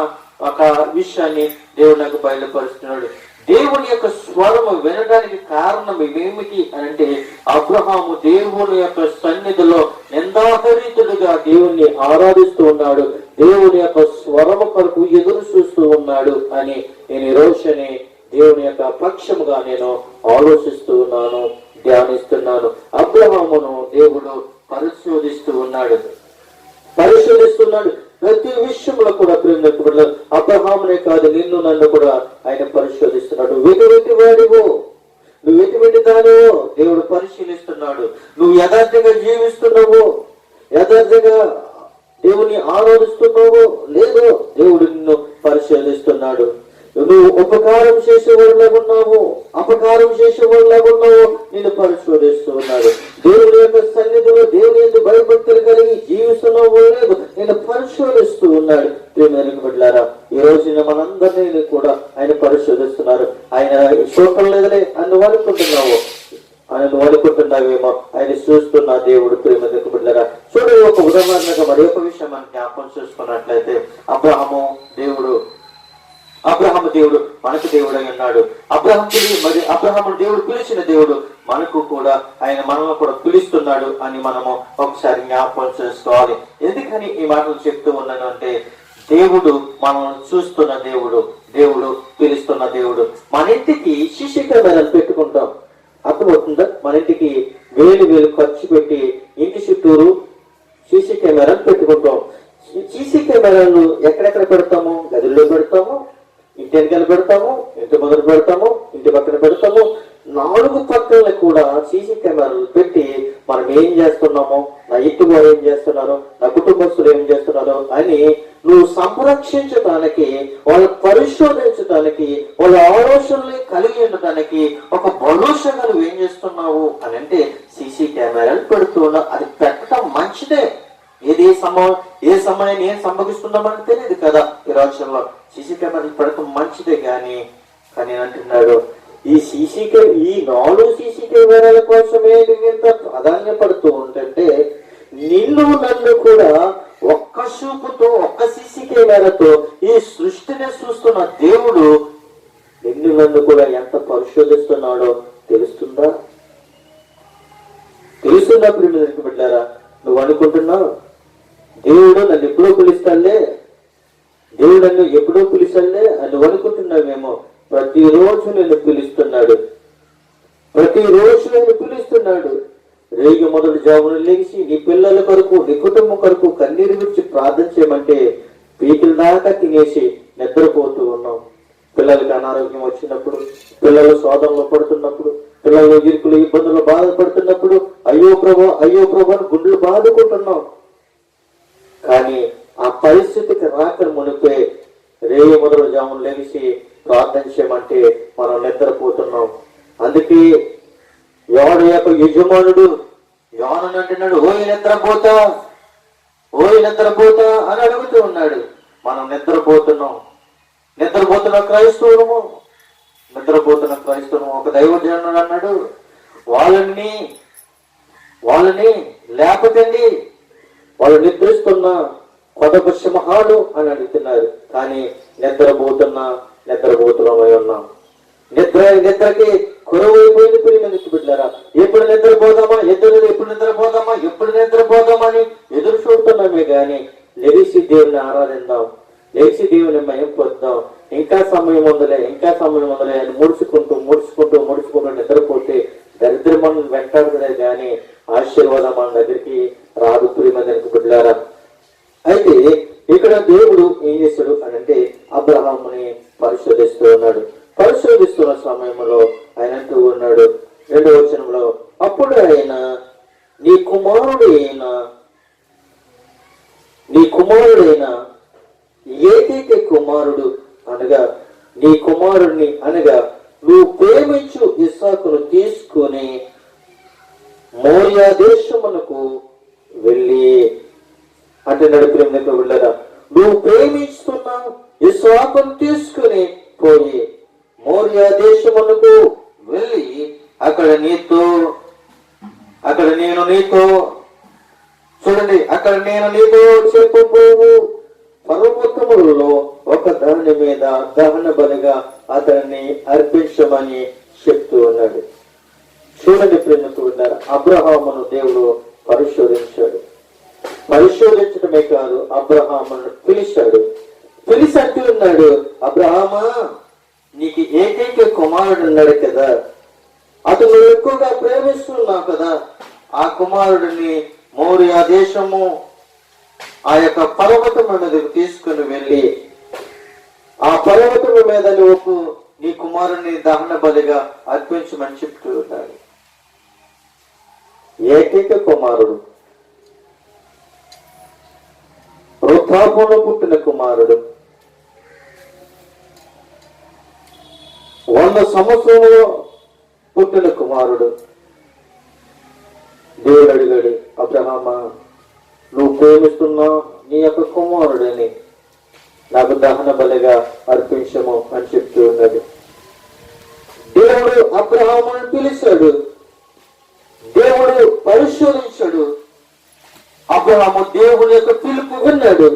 B: ఒక విషయాన్ని దేవుడు నాకు బయలుపరుస్తున్నాడు. దేవుని యొక్క స్వరము వినడానికి కారణం ఏమిటి అంటే అబ్రహాము దేవుని యొక్క సన్నిధిలో నిందాహరితుడుగా దేవుణ్ణి ఆరాధిస్తూ ఉన్నాడు, దేవుని యొక్క స్వరము కొరకు ఎదురు చూస్తూ ఉన్నాడు అని నేను ఈ రోజుని దేవుని యొక్క పక్షముగా నేను ఆలోచిస్తూ ఉన్నాను, ధ్యానిస్తున్నాను. అబ్రహామును దేవుడు పరిశోధిస్తున్నాడు. ప్రతి విషయంలో కూడా ప్రేమ అబ్రహామునే కాదు, నిన్ను నన్ను కూడా ఆయన పరిశోధిస్తున్నాడు. ఎటువంటి వాడివో, నువ్వు ఎటువంటి దానివో దేవుడు పరిశీలిస్తున్నాడు. నువ్వు యథార్థంగా జీవిస్తున్నావో, యథార్థంగా దేవుని ఆరాధిస్తున్నావో లేదో దేవుడు నిన్ను పరిశోధిస్తున్నాడు. నువ్వు ఉపకారం చేసేవాళ్ళగున్నావు, అపకారం చేసేవాళ్ళగున్నావు, నిన్ను పరిశోధిస్తూ ఉన్నాడు. దేవుని యొక్క సన్నిధిలో దేవుని యొక్క భయభక్తులు కలిగి జీవిస్తున్నావో లేదు నేను పరిశోధిస్తూ ఉన్నాడు. బిడ్డలారా, ఈ రోజున మనందరినీ కూడా ఆయన పరిశోధిస్తున్నారు. ఆయన చూడటం లేదనే అని అనుకుంటున్నావు, ఆయన అనుకుంటున్నావేమో, ఆయన చూస్తున్న దేవుడు. ప్రేమ బిడ్డలారా, చూడండి, ఒక ఉదాహరణగా మరి ఒక విషయం మనం జ్ఞాపకం చూసుకున్నట్లయితే అబ్రహాము దేవుడు మనకు దేవుడై ఉన్నాడు. అబ్రహాము దేవుడు పిలిచిన దేవుడు మనకు కూడా ఆయన మనల్ని కూడా పిలుస్తున్నాడు అని మనము ఒకసారి జ్ఞాపకం చేసుకోవాలి. ఎందుకని ఈ మాటలు చెప్తూ ఉన్నాను అంటే దేవుడు మనల్ని చూస్తున్న దేవుడు, దేవుడు పిలుస్తున్న దేవుడు. మన ఇంటికి సీసీ కెమెరాలు పెట్టుకుంటాం, అర్థమవుతుందా? మన ఇంటికి వేలు ఖర్చు పెట్టి ఇంటి చుట్టూరు సీసీ కెమెరాలు పెట్టుకుంటాం. సీసీ కెమెరాలు ఎక్కడెక్కడ పెడతాము? గదుల్లో పెడతాము, ఇంటి వెనకాల పెడతాము, ఇంటి మొదలు పెడతాము, ఇంటి పక్కన పెడతాము. 4 పక్కన కూడా సీసీ కెమెరాలు పెట్టి మనం ఏం చేస్తున్నామో, నా ఇంటి వారు ఏం చేస్తున్నారు, నా కుటుంబస్తులు ఏం చేస్తున్నారు అని నువ్వు సంరక్షించడానికి, వాళ్ళు పరిశోధించడానికి, వాళ్ళ ఆలోచనలు కలిగి ఉండటానికి ఒక భరోసాగా నువ్వు ఏం చేస్తున్నావు అని అంటే సీసీ కెమెరాలు పెడుతూ ఉన్నావు. అది పెట్టడం మంచిదే. ఏ సమయాన్ని ఏం సంభవిస్తున్నామని తెలియదు కదా. ఈ రాష్ట్రంలో సీసీ కెమెరాలు పెడతాం మంచిదే, కానీ అంటున్నాడు ఈ 4 సీసీ కెమెరాల కోసమే ఇంత ప్రాధాన్యపడుతూ ఉంటే నిన్ను నన్ను కూడా ఒక్క చూపుతో, ఒక్క సీసీ కెమెరాతో ఈ సృష్టిని చూస్తున్న దేవుడు నిన్ను నన్ను కూడా ఎంత పరిశోధిస్తున్నాడో తెలుస్తుందా? బిడ్డారా, నువ్వు అనుకుంటున్నావు దేవుడు నన్ను ఎప్పుడో పిలుస్తాడులే, దేవుడు నన్ను ఎప్పుడో పిలుస్తాడులే అని నువ్వు అనుకుంటున్నావేమో. ప్రతిరోజు నేను పిలుస్తున్నాడు, ప్రతిరోజు నేను పిలుస్తున్నాడు. రేగి మొదటి జామున లేచి నీ పిల్లల కొరకు, నీ కుటుంబం కొరకు కన్నీరు విడిచి ప్రార్థన చేయమంటే పీకిల దాకా తినేసి నిద్రపోతూ ఉన్నాం. పిల్లలకి అనారోగ్యం వచ్చినప్పుడు, పిల్లలు శోధనలో పడుతున్నప్పుడు, పిల్లలు ఇరుకులు ఇబ్బందులు బాధపడుతున్నప్పుడు అయ్యో ప్రభు అని గుండెలు బాదుకుంటున్నాం. కానీ ఆ పరిస్థితికి రాక మునిపే రేయి మొదలు జాములు లేచి ప్రార్థన చేయమంటే మనం నిద్రపోతున్నాం. అందుకే యోన యొక్క యజమానుడు యోనని అంటున్నాడు, ఓయ్ నిద్రపోతా అని అడుగుతూ ఉన్నాడు. మనం నిద్రపోతున్న క్రైస్తవులము. ఒక దైవజనుడు అన్నాడు, వాళ్ళని లేపకండి, వాళ్ళు నిద్రిస్తున్న కొదప సింహాలు అని అడుగుతున్నారు. కానీ నిద్రపోతున్నామై ఉన్నాం. నిద్రకి కొరవైపోయింది. పిల్లలకి బిడ్డారా, ఎప్పుడు నిద్రపోదామా అని ఎదురు చూస్తున్నామే గాని లెగిసి దేవుని ఆరాధిద్దాం, లేచి దేవుని మయం పొందుదాం, ఇంకా సమయం ఉందలే అని ముడుచుకుంటూ నిద్రపోతే దరిద్రం మనం వెంటాడుతులే గాని ఆశీర్వాదం మన దగ్గరికి రాదు. ప్రియమందరికి బిడ్డలారా, అయితే ఇక్కడ దేవుడు ఏం చేస్తాడు అని అంటే అబ్రహాముని పరిశోధిస్తూ ఉన్నాడు. పరిశోధిస్తున్న సమయంలో ఆయన అంటూ ఉన్నాడు, నీ కుమారుడైన ఏకైక కుమారుడు అనగా నీ కుమారుడిని అనగా నువ్వు ప్రేమించు ఇస్సాకును తీసుకొని మోరియా దేశమునకు వెళ్ళి అంటే నడిపిన వెళ్ళరా, నువ్వు ప్రేమిస్తున్నా ఇస్సాకును తీసుకుని పోయి మోరియా దేశమునకు వెళ్ళి అక్కడ నేను నీతో చూడండి, అక్కడ నేను నీతో చెప్పబోవు పర్వతములలో ఒక దాని మీద దహన బలిగా అతన్ని అర్పించమని చెప్తూ ఉన్నాడు. చూడండి ప్రేమకు ఉన్నారు, అబ్రహామును దేవుడు పరిశోధించాడు. పరిశోధించడమే కాదు, అబ్రహామును పిలిచాడు. పిలిచి అంటూ ఉన్నాడు, అబ్రహామా, నీకు ఏకైక కుమారుడు ఉన్నాడు కదా, అతను ఎక్కువగా ప్రేమిస్తున్నావు కదా, ఆ కుమారుడిని మోరియా దేశము ఆ యొక్క పర్వతము మీదకు తీసుకుని వెళ్ళి ఆ పర్వతము మీద నువ్వు నీ కుమారుని దహన బలిగా అర్పించమని చెప్తూ ఉన్నాడు. ఏకైక కుమారుడు, వృద్ధాపంలో పుట్టిన కుమారుడు, 100 సంవత్సరంలో పుట్టిన కుమారుడు. దేవుడు అడిగాడు, అబ్రహామా, నువ్వు ప్రేమిస్తున్నా నీ యొక్క కుమారుడిని నాకు దహన బలిగా అర్పించము అని చెప్తూ ఉన్నాడు. దేవుడు అబ్రహామును పిలిచాడు, దేవుడు పరిశోధించాడు. అబ్రహాము దేవుని యొక్క పిలుపు విన్నాడు.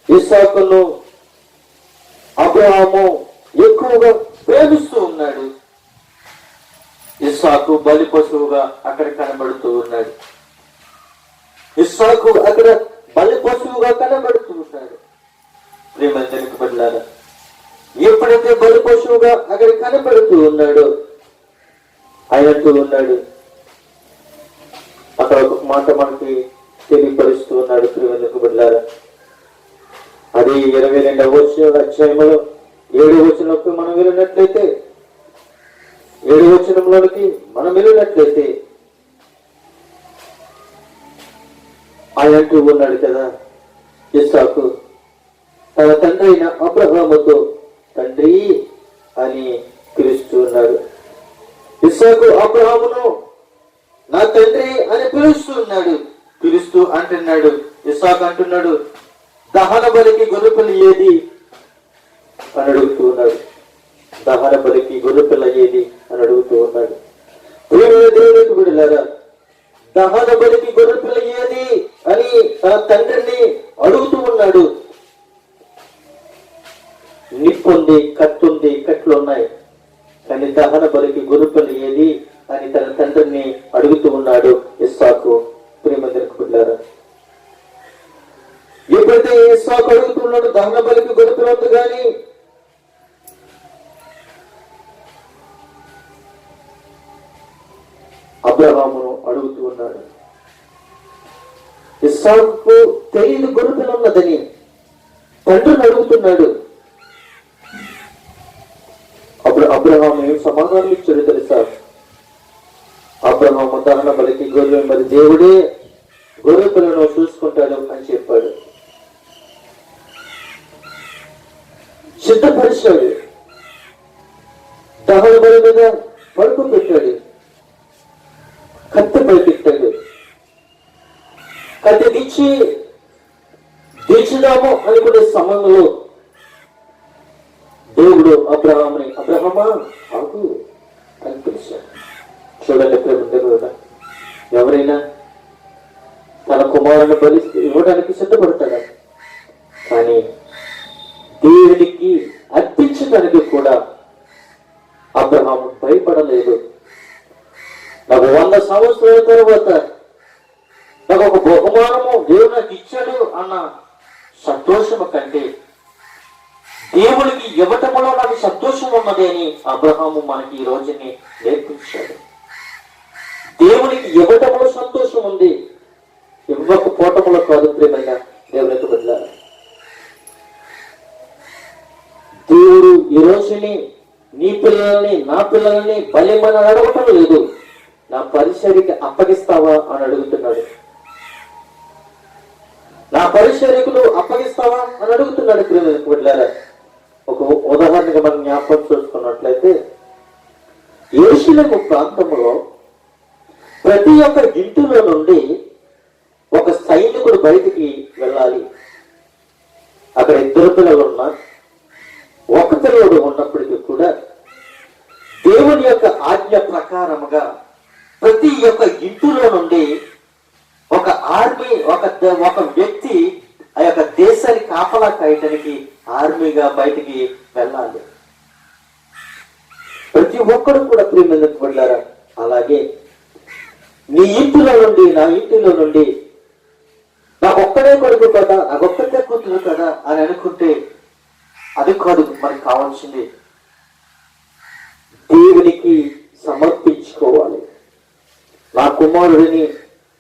B: ఇస్సాకును అబ్రహాము ఎక్కువగా ప్రేమిస్తూ ఉన్నాడు. ఇస్సాకు బలి పశువుగా అక్కడ కనబడుతూ ఉన్నాడు. ఇస్సాకు అక్కడ బలి పశువుగా కనబడుతూ ఉన్నాడు. ప్రేమ బదిలారా, ఎప్పుడైతే బలి పశువుగా అక్కడ కనబడుతూ ఉన్నాడు, ఆయనతో ఉన్నాడు, అక్కడ ఒక మాట మనకి తెలియపరుస్తూ ఉన్నాడు. ప్రేమ బదిలారా, అది 22వ అధ్యాయంలో 7వ వచనంలోకి మనం వెళ్ళినట్లయితే 7వ వచనంలోనికి మనం వెళ్ళినట్లయితే ఆయన అంటూ ఉన్నాడు కదా, ఇస్సాకు తన తండ్రి అయిన అబ్రహాముతో తండ్రి అని పిలుస్తూ ఉన్నాడు. ఇస్సాకు అబ్రహామును నా తండ్రి అని పిలుస్తూ ఉన్నాడు. పిలుస్తూ అంటున్నాడు, ఇస్సాకు అంటున్నాడు, దహన బలికి గొర్రెపిల్ల ఏది అని అడుగుతూ ఉన్నాడు. దహన బలికి గొర్రెపిల్ల ఏది అని అడుగుతూ ఉన్నాడు. దేవునికి బిడ్డలారా, దహన బలికి గొర్రెపిల్ల ఏది అని తన తండ్రిని అడుగుతూ ఉన్నాడు. నిప్పుంది, కత్తుంది, కట్లు ఉన్నాయి, కానీ దహన బలికి గొర్రెపిల్ల ఏది అని తన తండ్రిని అడుగుతూ ఉన్నాడు ఇస్సాకు. ప్రేమందరికి బిడ్డలారా, ఎప్పుడైతే ఇస్సాకు అడుగుతున్నాడు దహన బలికి గొర్రెపిల్ల ఉంది కానీ అబ్రహామును అడుగుతూ ఉన్నాడు. ఇస్సాకు తెలియని గొర్రెపిల్ల ఉన్నదని తండ్రిని అడుగుతున్నాడు. అప్పుడు అబ్రహాము ఏం సమాధానం ఇచ్చాడు తెలుసా? అబ్రహాము దహన బలికి గొర్రె మరి దేవుడే గొర్రె పిల్లను చూసుకుంటాడు అని చెప్పాడు. సిద్ధపరిచాడు, దహన బలి మీద పడుకోబెట్టాడు, కత్తి పైకెట్టాడు. కత్తి దించుదాము అనుకునే సమయంలో దేవుడు అబ్రహాముని అబ్రహమా ఆగు అని పిలిచాడు. చూడండి ప్రేమ, ఎవరైనా తన కుమారుని బలి ఇవ్వడానికి సిద్ధపడతాడు, కానీ దేవునికి అర్పించడానికి కూడా అబ్రహాము భయపడలేదు. నాకు 100 సంవత్సరాల తర్వాత నాకు ఒక బహుమానము దేవుడు నాకు ఇచ్చాడు అన్న సంతోషము కంటే దేవునికి ఇవ్వటంలో నాకు సంతోషం ఉన్నది అని అబ్రహాము మనకి ఈ రోజుని నేర్పించాడు. దేవునికి ఇవ్వటంలో సంతోషం ఉంది, ఇవ్వకపోవటంలో కాదు. ప్రేమైన దేవునికి బదిలారా, దేవుడు ఈ రోజుని నీ పిల్లల్ని నా పిల్లల్ని బలిమని అడగటం లేదు, నా పరిసరికి అప్పగిస్తావా అని అడుగుతున్నాడు. నా పరిచర్యకులు అప్పగిస్తావా అని అడుగుతున్నాడు ప్రియమైనటువంటి బిడ్డలారా. ఒక ఉదాహరణగా మనం జ్ఞాపకం చూసుకున్నట్లయితే యెరూషలేము ప్రాంతంలో ప్రతి ఒక్క ఇంటిలో నుండి ఒక సైనికుడు బయటికి వెళ్ళాలి. అక్కడ ఇద్దరు పిల్లలు ఉన్నా ఒక పిల్లడు ఉన్నప్పటికీ కూడా దేవుని యొక్క ఆజ్ఞ ప్రకారముగా ప్రతి ఒక్క ఇంటిలో నుండి ఒక ఆర్మీ ఒక వ్యక్తి ఆ యొక్క దేశాన్ని కాపలా కాయటానికి ఆర్మీగా బయటికి వెళ్ళాలి. ప్రతి ఒక్కరు కూడా ప్రియమైనటువంటి బిడ్డలారా, అలాగే నీ ఇంటిలో నుండి నా ఇంటిలో నుండి నాకొక్కడే కొడుకు కదా, నాకొక్కటే కూతురు కదా అని అనుకుంటే అది కాదు మనకి కావాల్సింది. దేవునికి సమర్పించుకోవాలి. నా కుమారుడిని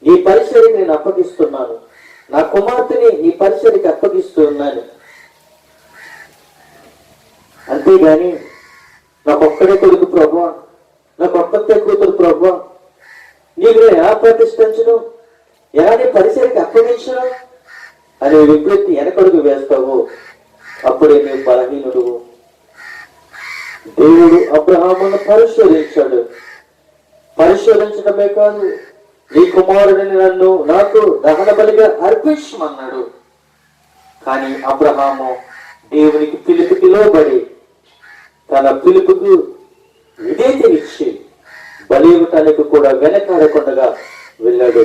B: నీ పరిచర్యకి నేను అప్పగిస్తున్నాను, నా కుమార్తెని నీ పరిచర్యకి అప్పగిస్తున్నాను. అంతేగాని నాకొక్కడే కొడుకు ప్రభువా, నాకొక్కతే కూతురు ప్రభువా, నీకు నేను ఎలా ప్రతిష్ఠించను, ఎలా నీ పరిచర్యకి అప్పగించను అనే విజ్ఞప్తి వెనకడుగు వేస్తావు, అప్పుడే నీవు బలహీనుడు. దేవుడు అబ్రహామును పరిశోధించాడు. పరిశోధించడమే కాదు, నీ కుమారుడిని నాకు దహన బలిగా అర్పించమన్నాడు. కానీ అబ్రహాము దేవునికి పిలుపుకి లోబడి తన పిలుపుకు విధేయతనిచ్చి బలి ఇవ్వటానికి కూడా వెనకాడకుండా వెళ్ళాడు.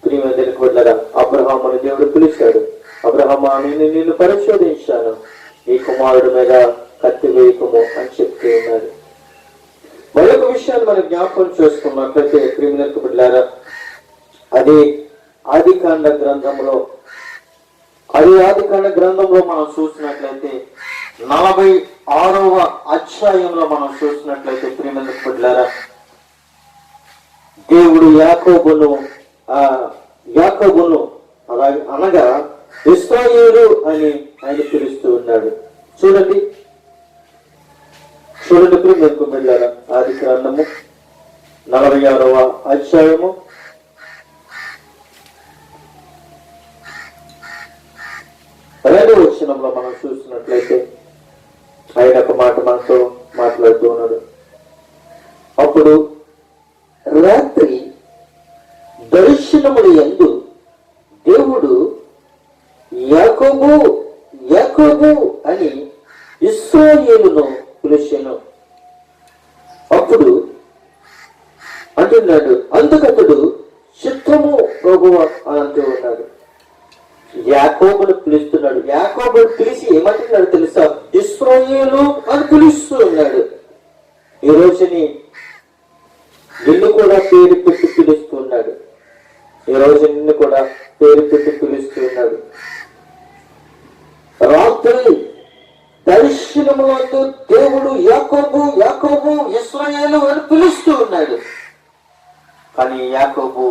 B: ప్రియమైనటువంటి బిడ్డలారా, అబ్రహాముని దేవుడు పిలిచాడు. అబ్రహామా, నిన్ను పరిశోధించాను, నీ కుమారుడి మీద కత్తి వేయకము అని చెప్తూ ఉన్నాడు. మరొక విషయాన్ని మనం జ్ఞాపకం చేసుకున్నట్లయితే ప్రియమైనటువంటి బిడ్డలారా, అది ఆదికాండ గ్రంథంలో మనం చూసినట్లయితే 46వ అధ్యాయంలో మనం చూసినట్లయితే ప్రియమైనటువంటి బిడ్డలారా, దేవుడు యాకోబును అనగా ఇశ్రాయేలు అని ఆయన పిలుస్తూ ఉన్నాడు. చూడండి ప్రియమైనటువంటి బిడ్డలారా, ఆది గ్రంథము 46వ అధ్యాయము 2వ వచనంలో మనం చూసినట్లయితే ఆయన ఒక మాట మనతో మాట్లాడుతూ ఉన్నాడు. అప్పుడు రాత్రి దర్శనముల యందు దేవుడు యాకోబు యాకోబు అని ఇశ్రాయేలును పిలిచెను. అప్పుడు అంటున్నాడు, అందుకతడు చిత్తము ప్రభువా అని అంటూ ఉన్నాడు. యాకోబును పిలుస్తున్నాడు. యాకోబును పిలిచి ఏమంటున్నాడు తెలుసా? ఇశ్రాయేలు అని పిలుస్తూ ఉన్నాడు. ఈ రోజుని నిన్ను కూడా పేరు పెట్టి పిలుస్తున్నాడు. ఈ రోజు నిన్ను కూడా పేరు పెట్టి పిలుస్తున్నాడు. రాత్రి దర్శనములందు దేవుడు యాకోబు యాకోబు ఇశ్రాయేలు అని పిలుస్తూ ఉన్నాడు. కానీ యాకోబు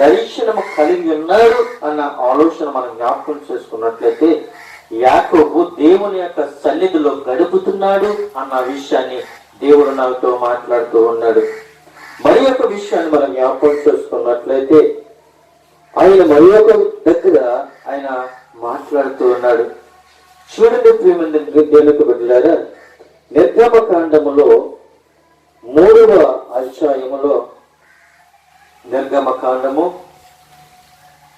B: దర్శనము కలిగి ఉన్నాడు అన్న ఆలోచన మనం జ్ఞాపకం చేసుకున్నట్లయితే యాకోబు దేవుని యొక్క సన్నిధిలో గడుపుతున్నాడు అన్న విషయాన్ని దేవుడు నాతో మాట్లాడుతూ ఉన్నాడు. మరి యొక్క విషయాన్ని మనం జ్ఞాపకం చేసుకున్నట్లయితే ఆయన మరి ఒక దగ్గర ఆయన మాట్లాడుతూ ఉన్నాడు. చూడండి ప్రియమైన దేవునికి బిడ్డలారా, నిర్గమకాండములో 3వ అధ్యాయములో నిర్గమకాండము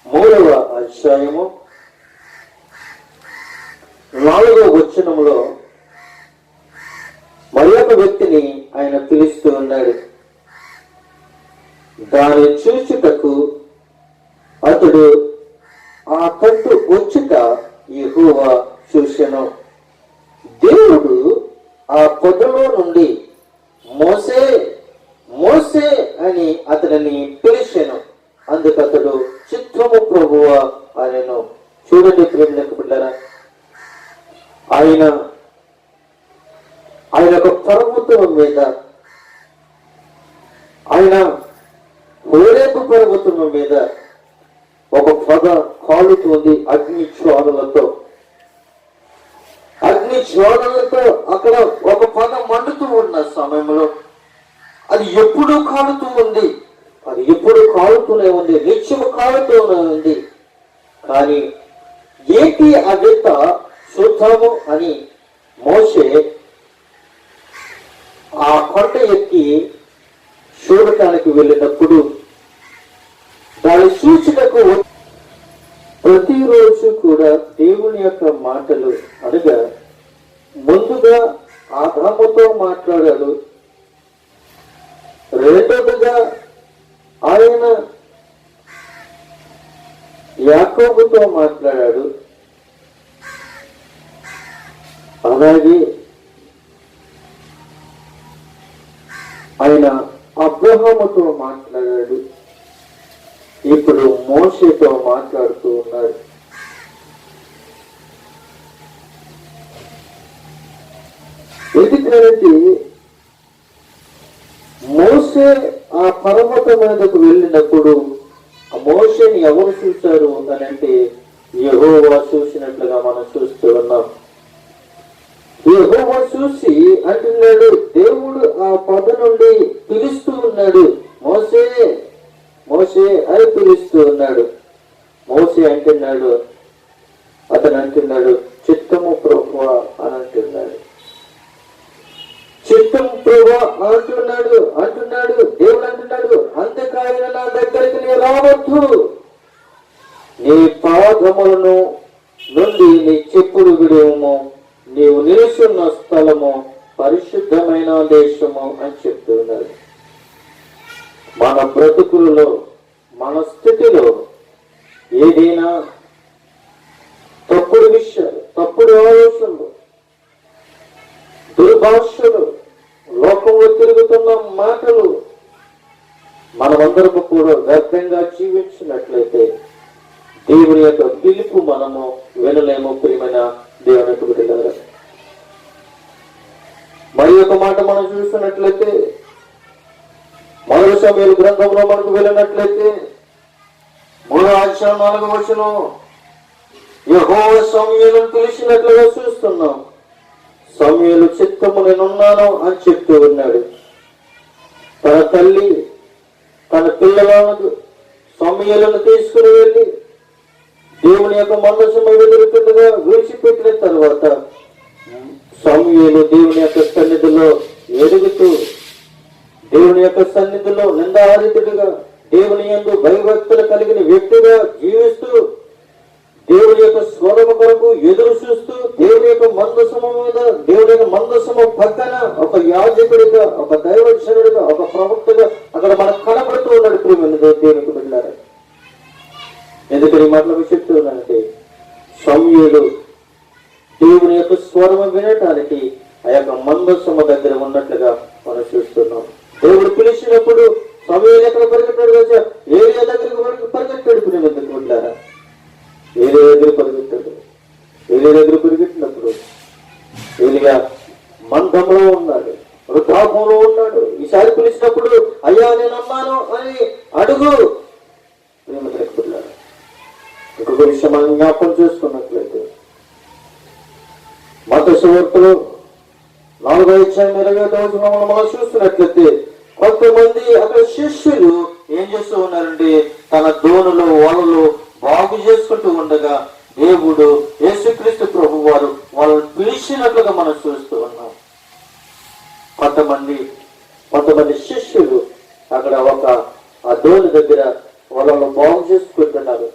B: 3వ అధ్యాయము 4వ వచనములో మరి ఒక వ్యక్తిని ఆయన పిలుస్తూ ఉన్నాడు. దాని చూచుటకు అతడు ఆ తట్టు వచ్చుట యెహోవా చూసెను. దేవుడు ఆ పొదలో నుండి మోసే మోసే అని అతనిని పిలిచెను. అందుకతడు చిత్తము ప్రభువా అనెను. చూడండి ప్రియమైన బిడ్డలారా, ఆయన ఒక పర్వతం మీద, ఆయన హోరేబు పర్వతం మీద ఒక పొద కాలుతుంది అగ్ని జ్వాలలతో. అక్కడ ఒక పొద మండుతూ ఉన్న సమయంలో అది ఎప్పుడు కాలుతూ ఉంది, అది ఎప్పుడు కాలుతూనే ఉంది, నిత్యము కాలుతూనే ఉంది. అని ఏంటి ఆ వింత చూద్దాము అని మోషే ఆ కొండ ఎక్కి చూడటానికి వెళ్ళినప్పుడు దాని సూచనకు ప్రతిరోజు కూడా దేవుని యొక్క మాటలు అనగా ముందుగా ఆదాముతో మాట్లాడాడు, రెండవదిగా ఆయన యాకోబుతో మాట్లాడాడు, అలాగే ఆయన అబ్రహాముతో మాట్లాడాడు, ఇప్పుడు మోషేతో మాట్లాడుతూ ఉన్నాడు. ఎందుకంటే మోషే ఆ పర్వతం మీదకు వెళ్ళినప్పుడు ఆ మోషేని ఎవరు చూశారు అని అంటే యెహోవా చూసినట్లుగా మనం చూస్తూ ఉన్నాం. యెహోవా చూసి అంటున్నాడు, దేవుడు ఆ పొద నుండి పిలుస్తూ ఉన్నాడు, మోషే మోషే అని పిలుస్తూ ఉన్నాడు. మోషే అంటున్నాడు, అతను అంటున్నాడు, చిత్తము ప్రభువా అని అంటున్నాడు. చిత్తం ప్రభువా అంటున్నాడు దేవుడు అంటున్నాడు, అంతకాయన నా దగ్గరికి నీ రావద్దు, నీ పాదములను నుండి నీ చెప్పుడు విడువము, నీవు నిలుచున్న స్థలము పరిశుద్ధమైన దేశము అని చెప్తూ ఉన్నాడు. మన బ్రతుకులలో మన స్థితిలో ఏదైనా తప్పుడు విషయాలు, తప్పుడు ఆలోచనలు, దుర్భాషలు, లోకంలో తిరుగుతున్న మాటలు మనమందరము కూడా వ్యర్థంగా జీవించినట్లయితే దేవుని యొక్క పిలుపు మనము వినలేము. ప్రియమైన దేవునికి బిడ్డలారా, మరి ఒక మాట మనం చూసినట్లయితే 1 సమూయేలు గ్రంథంలో మనకు వెళ్ళినట్లయితే 3:4 యెహోవా సమూయేలును పిలిచినట్లుగా చూస్తున్నాం. సమూయేలు చిత్తము నేనున్నాను అని చెప్తూ ఉన్నాడు. తన తల్లి తన పిల్లలను సమూయేలును తీసుకుని వెళ్ళి దేవుని యొక్క మందసము ఎదురుతుండగా విడిచిపెట్టిన తర్వాత సమూయేలు దేవుని యొక్క సన్నిధిలో ఎదుగుతూ, దేవుని యొక్క సన్నిధిలో నిందారహితుడిగా, దేవుని యందు భయభక్తులు కలిగిన వ్యక్తిగా జీవిస్తూ, దేవుని యొక్క స్వరము కొరకు ఎదురు చూస్తూ, దేవుని యొక్క మందసము మీద, దేవుని యొక్క మందసము పక్కన ఒక యాజకుడిగా, ఒక దైవజనుడిగా, ఒక ప్రవక్తగా అక్కడ మనకు కనబడుతూ ఉన్నాడు. ప్రియమైన దేవునికి బిడ్డలారా, ఎందుకని మాటలు చెప్తూ ఉన్నానంటే సమూయేలు దేవుని యొక్క స్వరము వినటానికి ఆ యొక్క మందసము దగ్గర ఉన్నట్లుగా మనం చూస్తున్నాం. దేవుడు పిలిచినప్పుడు సమూయేలు ఎక్కడ పరిగెట్టాడు కదా, ఏలియా దగ్గరికి పరిగెట్టాడు. ఎందుకు బిడ్డలారా, ఏలియా దగ్గర పరిగెట్టాడు. ఏలియా దగ్గర పరిగెట్టినప్పుడు ఏలియా మందంలో ఉన్నాడు, వృద్ధాపంలో ఉన్నాడు. ఈసారి పిలిచినప్పుడు అయ్యా నేను అన్నాను అని అడుగు. ఇంకొక విషయం మనం జ్ఞాపకం చేసుకున్నట్లయితే మత్తయి సువార్తలో 4:20 మనం చూస్తున్నట్లయితే కొంతమంది అక్కడ శిష్యులు ఏం చేస్తూ ఉన్నారంటే తన దోణులు వలలు బాగు చేసుకుంటూ ఉండగా దేవుడు యేసుక్రీస్తు ప్రభు వారు వాళ్ళని పిలిచినట్లుగా మనం చూస్తూ ఉన్నాం. కొంతమంది శిష్యులు అక్కడ ఆ దోణి దగ్గర వాళ్ళను బాగు చేసుకుంటున్నారు.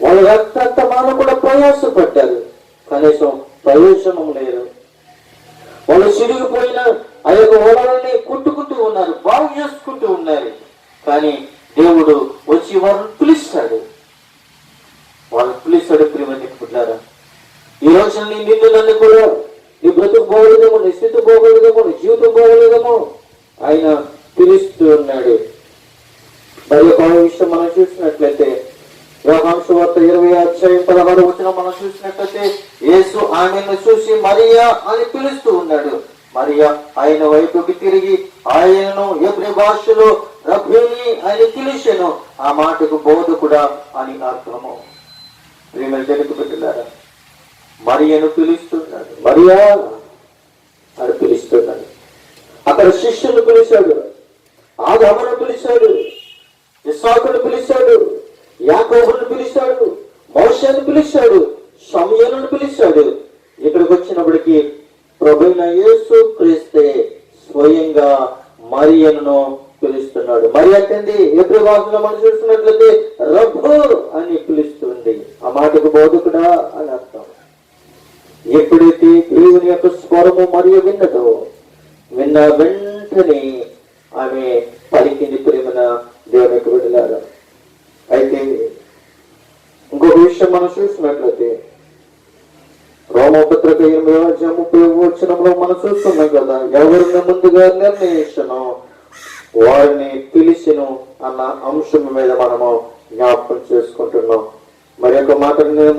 B: వాళ్ళు రక్తమానం కూడా ప్రయాసపడ్డారు, కనీసం ప్రయోజనం లేదు. వాళ్ళు చిరిగిపోయిన ఆ యొక్క వలలని కుట్టుకుంటూ ఉన్నారు, బాగు చేసుకుంటూ ఉన్నారు. కానీ దేవుడు వచ్చి వాళ్ళని పిలుస్తాడు. ప్రియమైన పుట్టారా, ఈ రోజు నిన్ను నన్ను కూడా నీ బ్రతుకు పోగలేదేమో, నీ స్థితి పోగలేదేమో, నీ జీవితం పోగలేదేమో, ఆయన పిలుస్తూ ఉన్నాడు. మరి ఒక విషయం మనం చూసినట్లయితే యోహాను సువార్త 20:16 మనం చూసినట్లయితే యేసు ఆమెను చూసి మరియా అని పిలుస్తూ ఉన్నాడు. మరియా ఆయన వైపుకి తిరిగి ఆయనను హెబ్రీ భాషలో రబ్బీని అని పిలిచెను. ఆ మాటకు బోధకుడా అని అర్థము. ప్రియమైన దేవుని బిడ్డలారా, మరియను పిలుస్తున్నాడు, మరియా అని పిలుస్తున్నాడు. అక్కడ శిష్యులు పిలిచాడు, ఆదామును పిలిచాడు, ఇస్సాకును పిలిచాడు, వాసన మనం చూస్తున్నట్లయితే రబ్బు అని పిలుస్తుంది. ఆ మాటకు బోధకుడా అని అర్థం. ఎప్పుడైతే దేవుని యొక్క స్వరము మరియు విన్నదో, విన్న వెంటనే ఆమె పలికింది ప్రేమన దేవుని యొక్క బిడ్డలారా. అయితే ఇంకొక విషయం మనం చూసినట్లయితే రోమపత్రిక 8:30 మనం చూస్తున్నాం కదా, ఎవరిని ముందుగా నిర్ణయించను వారిని పిలిచెను అన్న అంశం మీద మనము జ్ఞాపకం చేసుకుంటున్నాం. మరి యొక్క మాటను నేను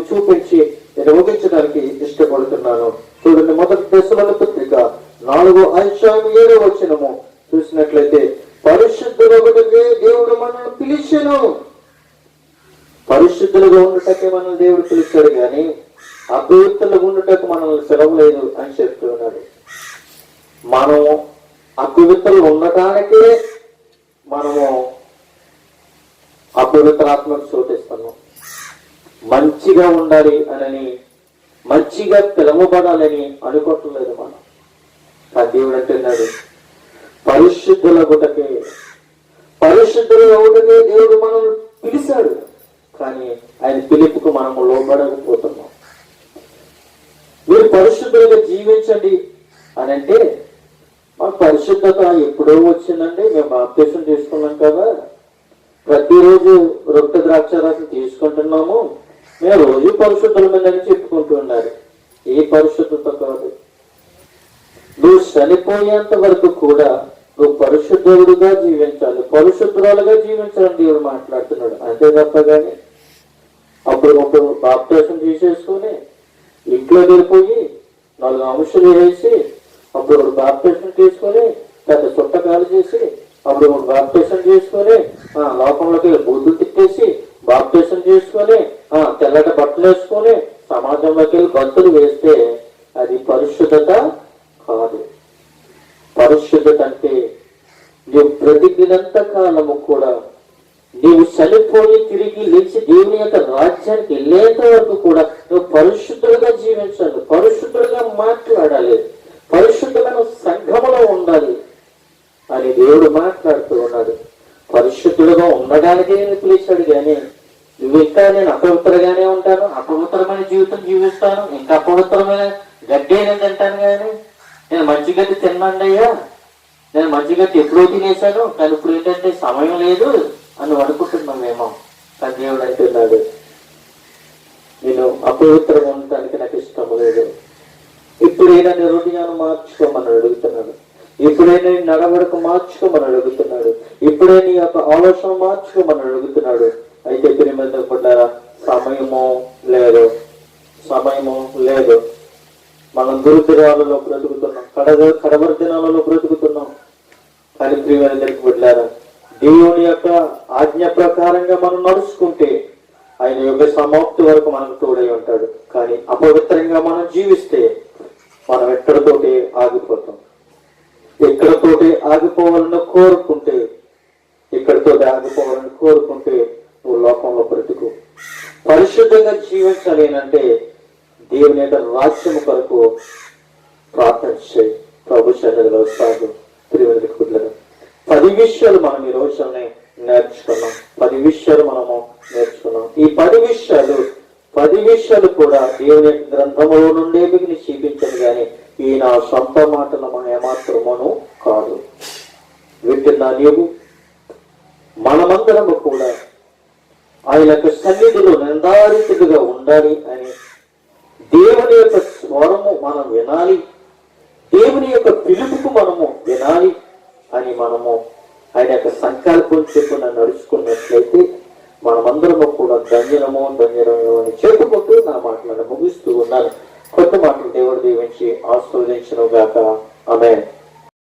B: చూపించి నేను ముగించడానికి ఇష్టపడుతున్నాను. చూడండి, 1 దశలోనిక 4:7 చూసినట్లయితే పరిశుద్ధులగుటకే దేవుడు మనల్ని పిలిచెను. పరిశుద్ధులుగా ఉండటకే మనల్ని దేవుడు పిలిచాడు, కానీ అపవిత్రులుగా ఉండటకు మనల్ని సెలవులేదు అని చెప్తున్నాడు. మనము అపవిత్రులు ఉండటానికే మనము అపవిత్రాత్మకు చోటిస్తున్నాం. మంచిగా ఉండాలి అని, మంచిగా పిలవబడాలని అనుకోవట్లేదు మనం. ఆ దేవుడు అంటున్నాడు పరిశుద్ధుల గుటకే, పరిశుద్ధుల గుటకే దేవుడు మనం పిలిచాడు, కానీ ఆయన పిలుపుకు మనము లోబడకపోతున్నాం. మీరు పరిశుద్ధులుగా జీవించండి అని అంటే, మాకు పరిశుద్ధత ఎప్పుడో వచ్చిందండి, మేము బాప్తిసం తీసుకున్నాం కదా, ప్రతిరోజు రొట్టె ద్రాక్షారసం తీసుకుంటున్నాము, మేము రోజు పరిశుద్ధుల మీదని చెప్పుకుంటూ ఉన్నారు. ఏ పరిశుద్ధత కాదు. నువ్వు చనిపోయేంత వరకు కూడా నువ్వు పరిశుద్ధుడుగా జీవించాలి, పరిశుద్ధురాలుగా జీవించాలని దేవుడు మాట్లాడుతున్నాడు. అంతే తప్ప కానీ అప్పుడు బాప్తిసం తీసేసుకొని ఇంట్లో వెళ్ళిపోయి 4 అంశాలు వేసి అప్పుడు బాప్తిసం తీసుకొని పెద్ద చుట్టకాలు చేసి అప్పుడు బాప్తిసం చేసుకొని లోకంలోకి బూతులు తిట్టేసి బాప్తిసం చేసుకొని తెల్లటి బట్టలు వేసుకొని సమాజంలోకి వెళ్ళి గంతులు వేస్తే అది పరిశుద్ధత కాదు. పరిశుద్ధత అంటే నువ్వు బ్రతికినంత కాలము కూడా, నీవు చనిపోయి తిరిగి లేచి దేవుని యొక్క రాజ్యానికి వెళ్ళేంత వరకు కూడా నువ్వు పరిశుద్ధులుగా జీవించాలి, పరిశుద్ధులుగా మాట్లాడాలి, పరిశుద్ధమైన సంఘములో ఉండాలి అని దేవుడు మాట్లాడుతూ ఉన్నాడు. పరిశుద్ధులుగా ఉండడానికి నేను పిలిచాడు, కానీ నువ్వు ఇంకా నేను అపవిత్రగానే ఉంటాను, అపవిత్రమైన జీవితం జీవిస్తాను, ఇంకా అపవిత్రమైన గడ్డి నేను తింటాను, కానీ నేను మంచి గడ్డి తిన్నాను అయ్యా, నేను మంచి గడ్డి ఎప్పుడో తినేశాను, కానీ ఇప్పుడు ఏంటంటే సమయం లేదు అని అనుకుంటున్నామేమో. కానీ దేవుడు అంటున్నాడు నేను అపవిత్రంగా ఉండటానికి నాకు ఇష్టం లేదు. ఇప్పుడైనా నీ హృదయాన్ని మార్చుకోమని అడుగుతున్నాడు, ఇప్పుడైనా నీ నడవడక మార్చుకోమని అడుగుతున్నాడు, ఇప్పుడే నీ యొక్క ఆలోచన మార్చుకోమని అడుగుతున్నాడు. అయితే ప్రియమైన కూడా సమయము లేదు. మనం దుర్దినాలలో బ్రతుకుతున్నాం, కడవరి దినాలలో బ్రతుకుతున్నాం. కానీ ప్రియమైన బిడ్డలారా, దేవుని యొక్క ఆజ్ఞ ప్రకారంగా మనం నడుచుకుంటే ఆయన యొక్క సమాప్తి వరకు మనకు తోడై ఉంటాడు. కానీ అపవిత్రంగా మనం జీవిస్తే మనం ఎక్కడితోటి ఆగిపోతాం. ఎక్కడితోటి ఆగిపోవాలని కోరుకుంటే నువ్వు లోకంలో బ్రతుకు. పరిశుద్ధంగా జీవించాలి అంటే దేవుని యొక్క రాజ్యము కొరకు ప్రార్థన చేయి. ప్రభు సన్నిధిలో సాగు. తిరుమల కుట్లను 10 విషయాలు మనం ఈ రోజునే నేర్చుకున్నాం. 10 విషయాలు మనము నేర్చుకున్నాం. ఈ 10 విషయాలు కూడా దేవుని గ్రంథములో నుండే మీకు చూపించను, కానీ ఈ నా సొంత మాటలు మనం ఏమాత్రమును కాదు. వింటున్నా నీవు మనమందరము కూడా ఆయన యొక్క సన్నిధిలో నిందారితుడిగా ఉండాలి అని, దేవుని యొక్క స్వరము మనం వినాలి, దేవుని యొక్క పిలుపుకు మనము వినాలి అని మనము ఆయన యొక్క సంకల్పం చెప్పున నడుచుకున్నట్లయితే మనమందరము కూడా ధన్యము అని చెప్పుకుంటూ నా మాటలను ముగిస్తూ ఉన్నాను. కొత్త మాటలు దేవుడు దీవించి ఆశీర్వదించును గాక. ఆమేన్.